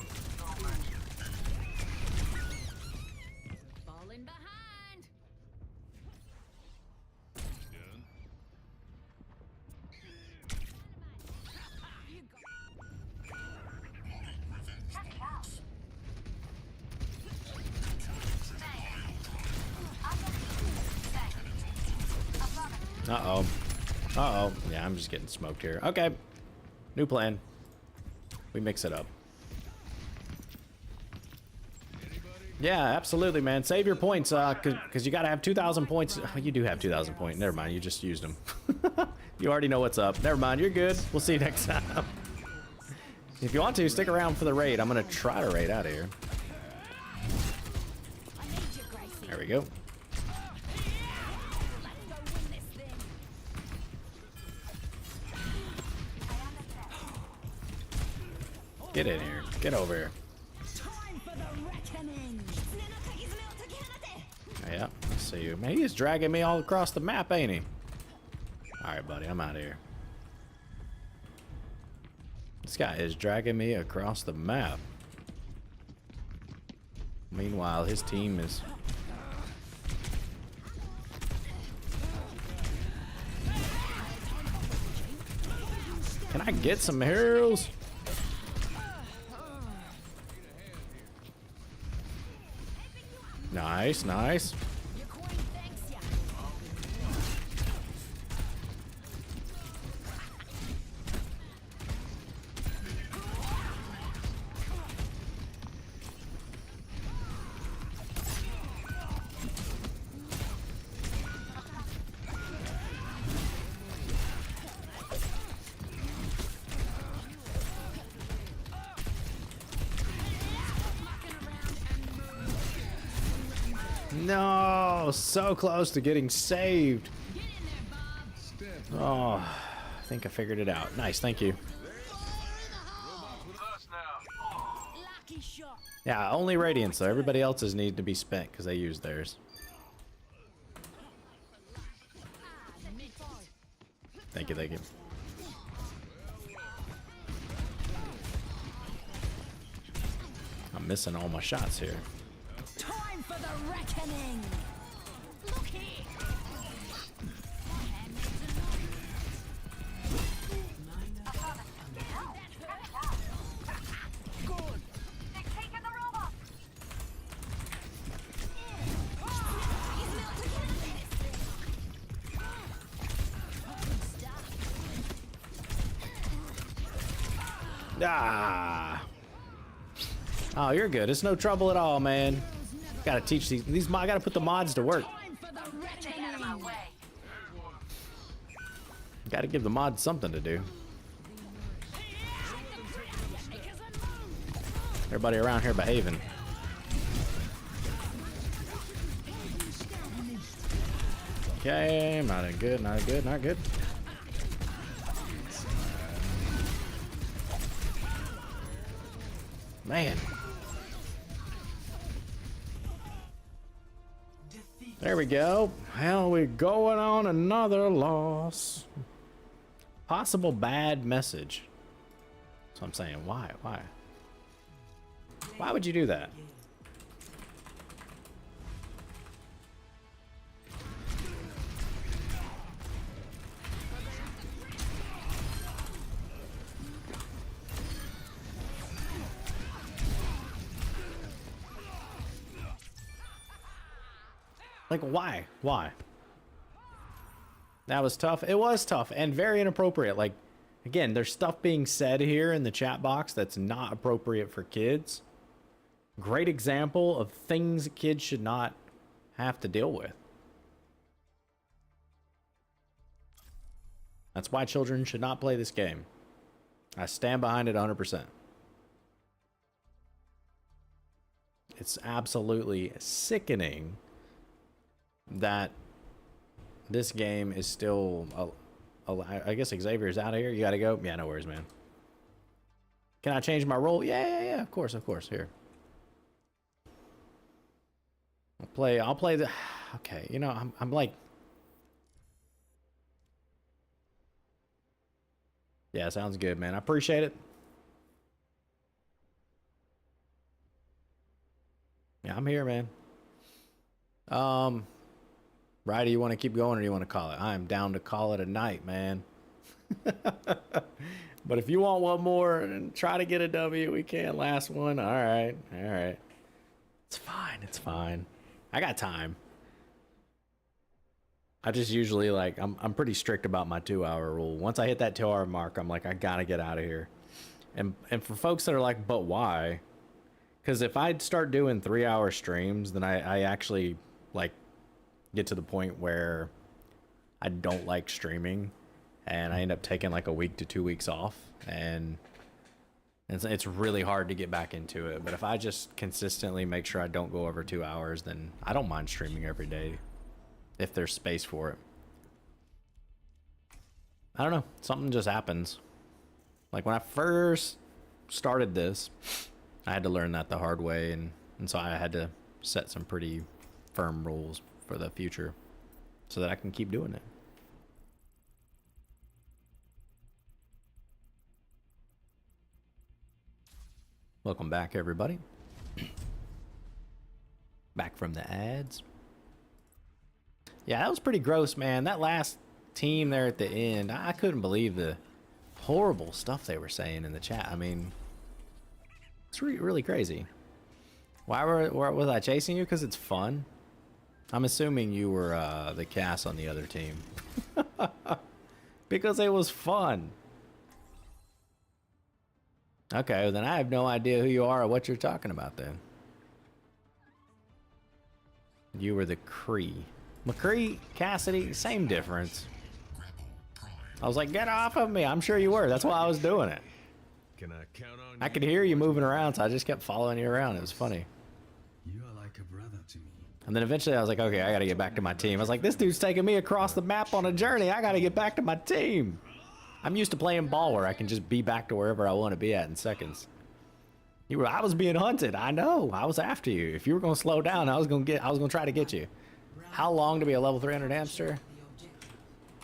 Falling behind. Uh-oh. Uh-oh. Yeah, I'm just getting smoked here. Okay. New plan. We mix it up. Yeah, absolutely, man. Save your points, because you got to have 2,000 points. Oh, you do have 2,000 points. Never mind. You just used them. You already know what's up. Never mind. You're good. We'll see you next time. If you want to, stick around for the raid. I'm going to try to raid out of here. There we go. Get in here. Get over here. Time for the reckoning. Yeah, I see you. Man, he's dragging me all across the map, ain't he? Alright, buddy. I'm out of here. This guy is dragging me across the map. Meanwhile, his team is... Can I get some heroes? Nice, nice. No, so close to getting saved. Oh, I think I figured it out. Nice, thank you. Yeah, only Radiant, so everybody else's need to be spent because they used theirs. Thank you, thank you. I'm missing all my shots here. Time for the reckoning. Look here. Ah. Oh, you're good. It's no trouble at all, man. Gotta teach these I gotta put the mods to work. Gotta give the mods something to do. Everybody around here behaving. Okay, not good, not good, not good. Man. There we go. Hell, we're going on another loss. Possible bad message. So I'm saying, why? Why would you do that? Like, why? Why? That was tough. It was tough and very inappropriate. Like, again, there's stuff being said here in the chat box that's not appropriate for kids. Great example of things kids should not have to deal with. That's why children should not play this game. I stand behind it 100%. It's absolutely sickening that this game is still... I guess Xavier's out of here. You gotta go? Yeah, no worries, man. Can I change my role? Yeah, of course, here. I'll play the... Okay, you know, I'm like... Yeah, sounds good, man. I appreciate it. Yeah, I'm here, man. Ryder, you want to keep going or do you want to call it? I am down to call it a night, man. But if you want one more and try to get a W, we can. Last one. All right. It's fine. I got time. I just usually like, I'm pretty strict about my 2-hour rule. Once I hit that 2-hour mark, I'm like, I gotta get out of here. And for folks that are like, but why? Because if I'd start doing 3-hour streams, then I actually like get to the point where I don't like streaming and I end up taking like a week to 2 weeks off, and it's really hard to get back into it. But if I just consistently make sure I don't go over 2 hours, then I don't mind streaming every day if there's space for it. I don't know, something just happens. Like when I first started this, I had to learn that the hard way, and so I had to set some pretty firm rules for the future so that I can keep doing it. Welcome back, everybody. Back from the ads. Yeah, that was pretty gross, man. That last team there at the end, I couldn't believe the horrible stuff they were saying in the chat. I mean, it's really crazy. Why was I chasing you? Because it's fun. I'm assuming you were the Cass on the other team. Because it was fun. Okay, well then I have no idea who you are or what you're talking about then. You were the Cree. McCree, Cassidy, same difference. I was like, get off of me. I'm sure you were. That's why I was doing it. Can I count on I could hear you moving around, so I just kept following you around. It was funny. You are like a brother to me. And then eventually I was like, okay, I gotta get back to my team. I was like, this dude's taking me across the map on a journey. I gotta get back to my team. I'm used to playing ball where I can just be back to wherever I want to be at in seconds. I was being hunted. I know. I was after you. If you were gonna slow down, I was gonna try to get you. How long to be a level 300 hamster?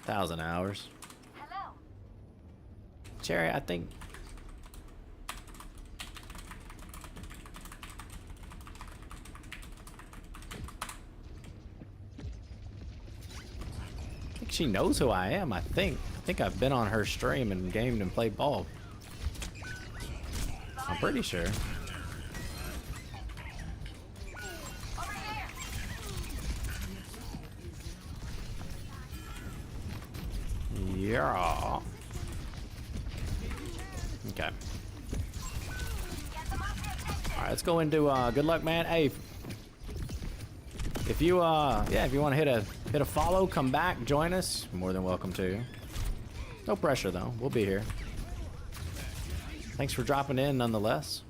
1,000 hours. Hello. Cherry, I think. She knows who I am, I think. I think I've been on her stream and gamed and played ball. I'm pretty sure. Yeah. Okay. Alright, let's go into good luck, man. Hey, if you if you want to hit a follow, come back, join us. You're more than welcome to. No pressure though. We'll be here. Thanks for dropping in nonetheless.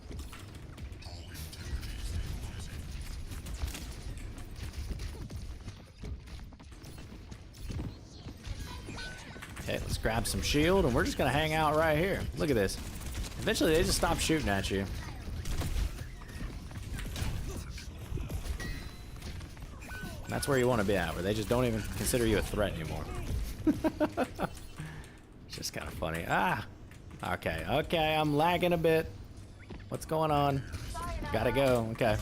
Okay, let's grab some shield and we're just gonna hang out right here. Look at this. Eventually they just stop shooting at you. And that's where you want to be at, where they just don't even consider you a threat anymore. It's just kind of funny. Ah! Okay, okay, I'm lagging a bit. What's going on? Gotta go, okay.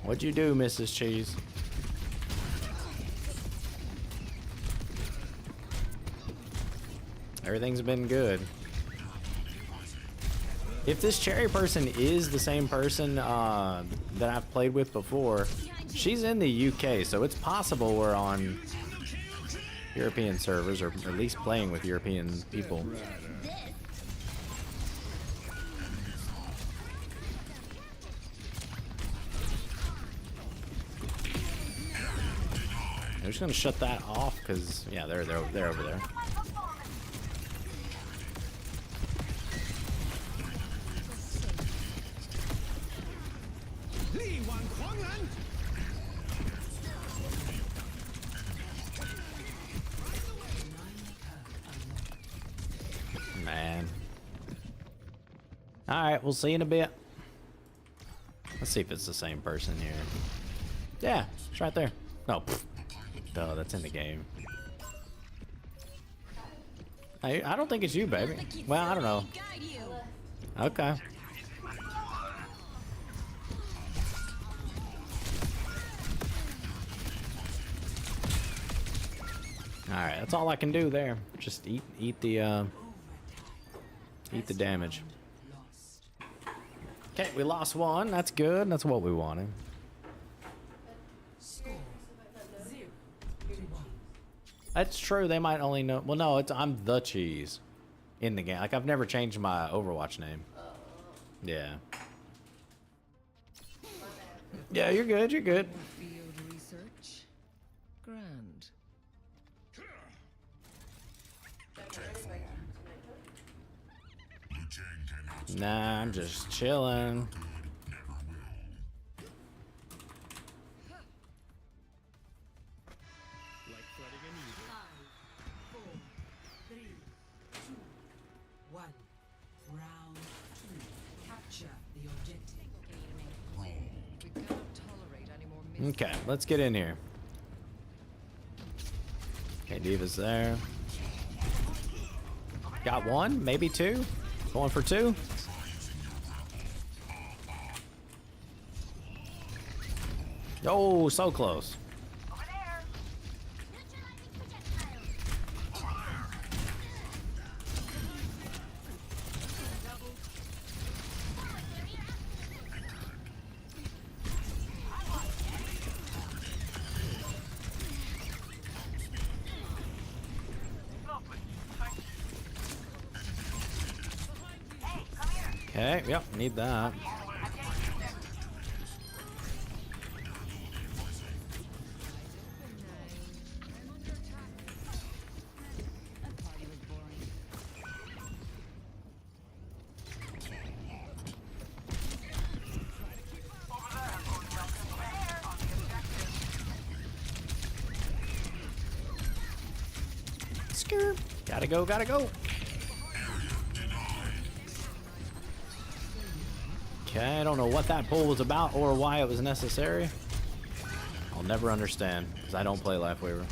What'd you do, Mrs. Cheese? Everything's been good. If this cherry person is the same person that I've played with before, she's in the UK, so it's possible we're on European servers, or at least playing with European people. I'm just gonna shut that off because, yeah, they're over there. Man. Alright, we'll see in a bit. Let's see if it's the same person here. Yeah, it's right there. Oh, pfft. Duh, that's in the game. I don't think it's you, baby. Well, I don't know. Okay. Alright, that's all I can do there. Just eat the damage. Okay, we lost one. That's good. That's what we wanted. That's true. They might only know. Well, no, I'm the cheese in the game. Like, I've never changed my Overwatch name. Yeah. Yeah, you're good. You're good. Field research. Grand. Nah, I'm just chilling. Okay, let's get in here. Okay, Diva's there. Got one, maybe two. Going for two. Oh, so close. Okay, yep, need that. Screw. Gotta go, gotta go. Okay, I don't know what that pull was about or why it was necessary. I'll never understand, because I don't play Life Waver.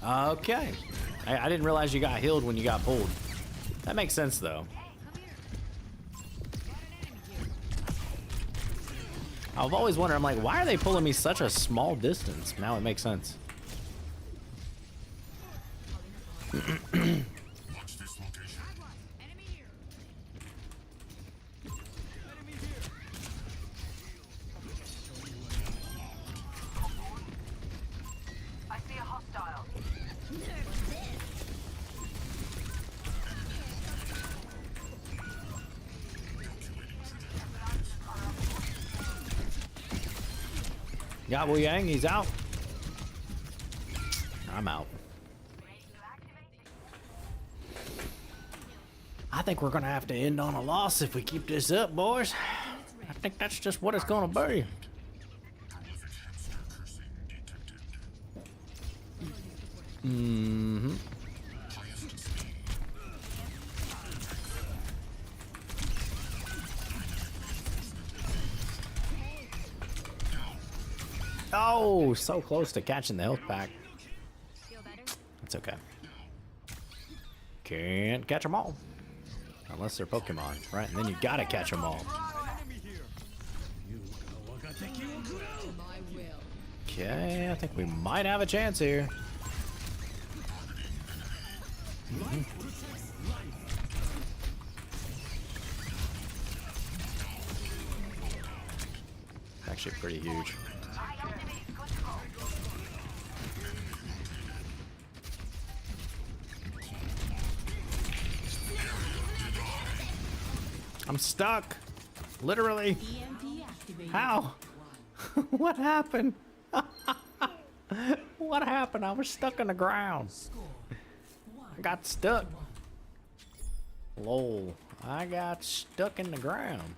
Okay. I didn't realize you got healed when you got pulled. That makes sense, though. I've always wondered, I'm like, why are they pulling me such a small distance? Now it makes sense. Got Wu Yang, he's out. I'm out. I think we're gonna have to end on a loss if we keep this up, boys. think that's just what it's gonna be. Mm-hmm. Oh, so close to catching the health pack. Feel better? That's okay. Can't catch them all. Unless they're Pokemon, right? And then you gotta catch them all. Okay, I think we might have a chance here. Actually pretty huge. I'm stuck. Literally. How? What happened? What happened? I was stuck in the ground. I got stuck. Lol. I got stuck in the ground.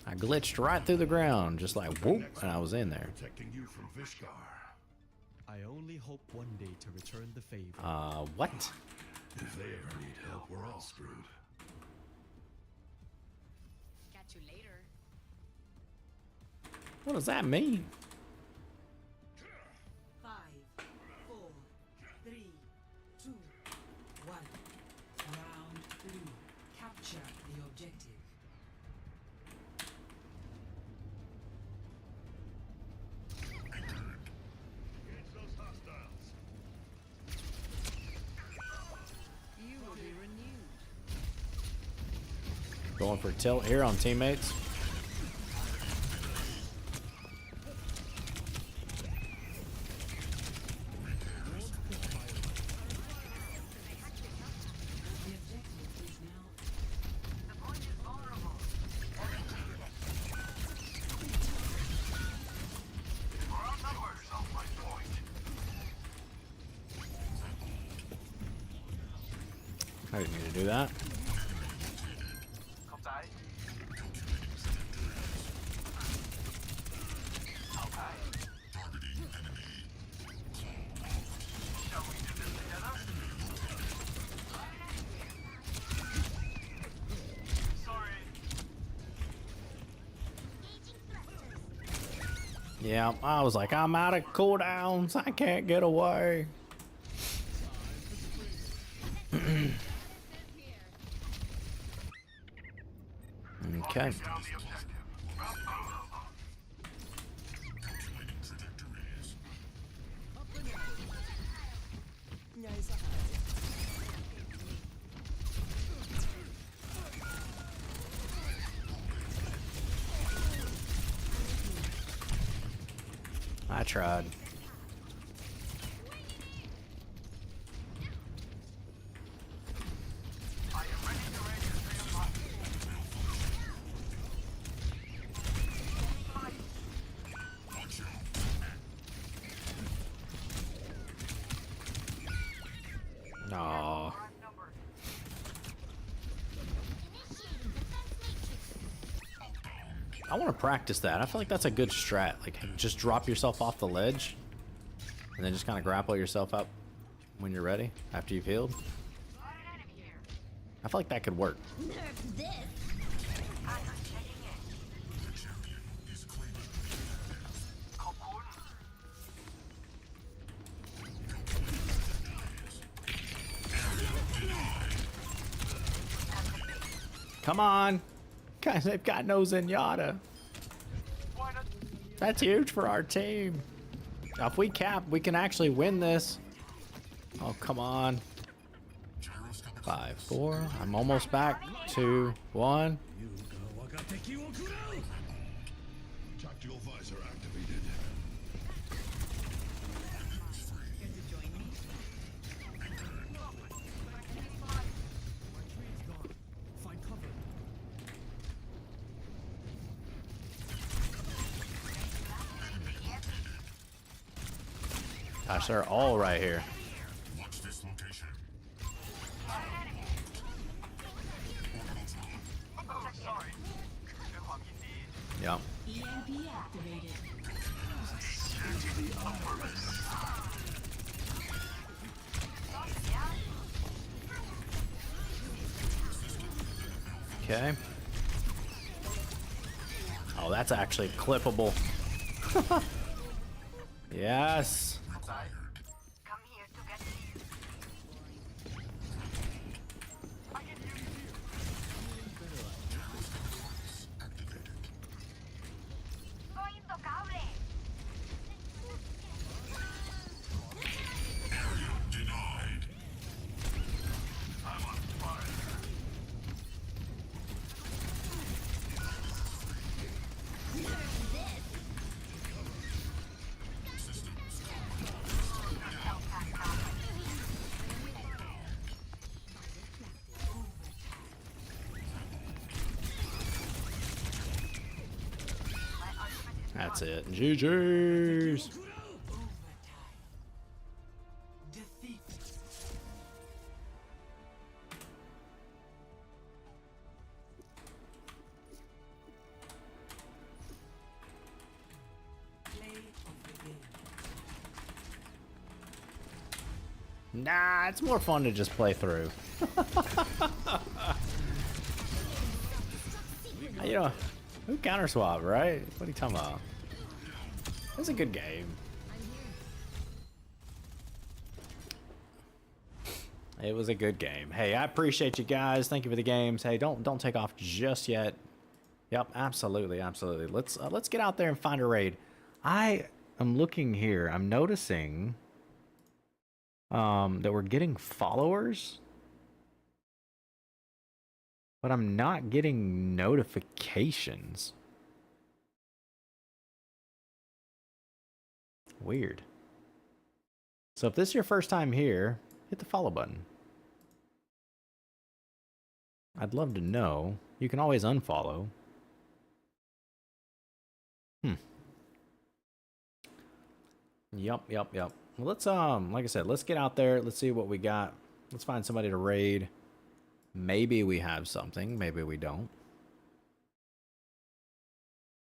I glitched right through the ground, just like whoop, and I was in there. Protecting you from Vishkar. I only hope one day to return the favor. What? If they ever need help, we're all screwed. Catch you later. What does that mean? 5, 4, 3, 2, 1. Round 3. Capture the objective. Engage those hostiles. You will be renewed. Going for tilt here on teammates. The objective is now. I didn't need to do that. Yeah, I was like, I'm out of cooldowns. I can't get away. Okay. I tried. Aw. I want to practice that. I feel like that's a good strat. Like, just drop yourself off the ledge and then just kind of grapple yourself up when you're ready after you've healed. I feel like that could work. Nerf this. Come on. Guys, they've got no Zenyatta. That's huge for our team. Now, if we cap, we can actually win this. Oh, come on. 5, 4. I'm almost back. 2, 1. Tactical visor activated. Find cover. Gosh, they're all right here. Watch this location. Yep. EMP activated. Okay. Oh, that's actually clippable. Yes. Come here to get healed. Soy intocable. Denied. I'm on fire. That's it. GG's. Defeat. Play of the game. Nah, it's more fun to just play through. You know, who counter swap, right? What are you talking about? It's a good game. It was a good game. Hey, I appreciate you guys. Thank you for the games. Hey, don't take off just yet. Yep, absolutely, absolutely. Let's get out there and find a raid. I am looking here. I'm noticing that we're getting followers, but I'm not getting notifications. Weird. So if this is your first time here, hit the follow button. I'd love to know. You can always unfollow. Yup. Well, let's like I said, let's get out there. Let's see what we got. Let's find somebody to raid. Maybe we have something, maybe we don't.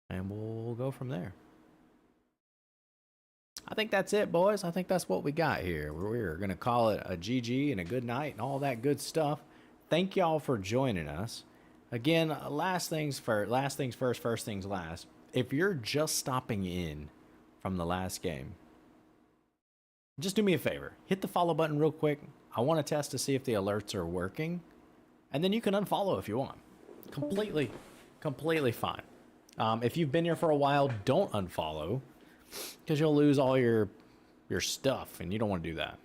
And we'll go from there. I think that's it, boys. I think that's what we got here. We're going to call it a GG and a good night and all that good stuff. Thank y'all for joining us. Again, last things first, first things last. If you're just stopping in from the last game, just do me a favor. Hit the follow button real quick. I want to test to see if the alerts are working. And then you can unfollow if you want. Completely fine. If you've been here for a while, don't unfollow, because you'll lose all your stuff, and you don't want to do that.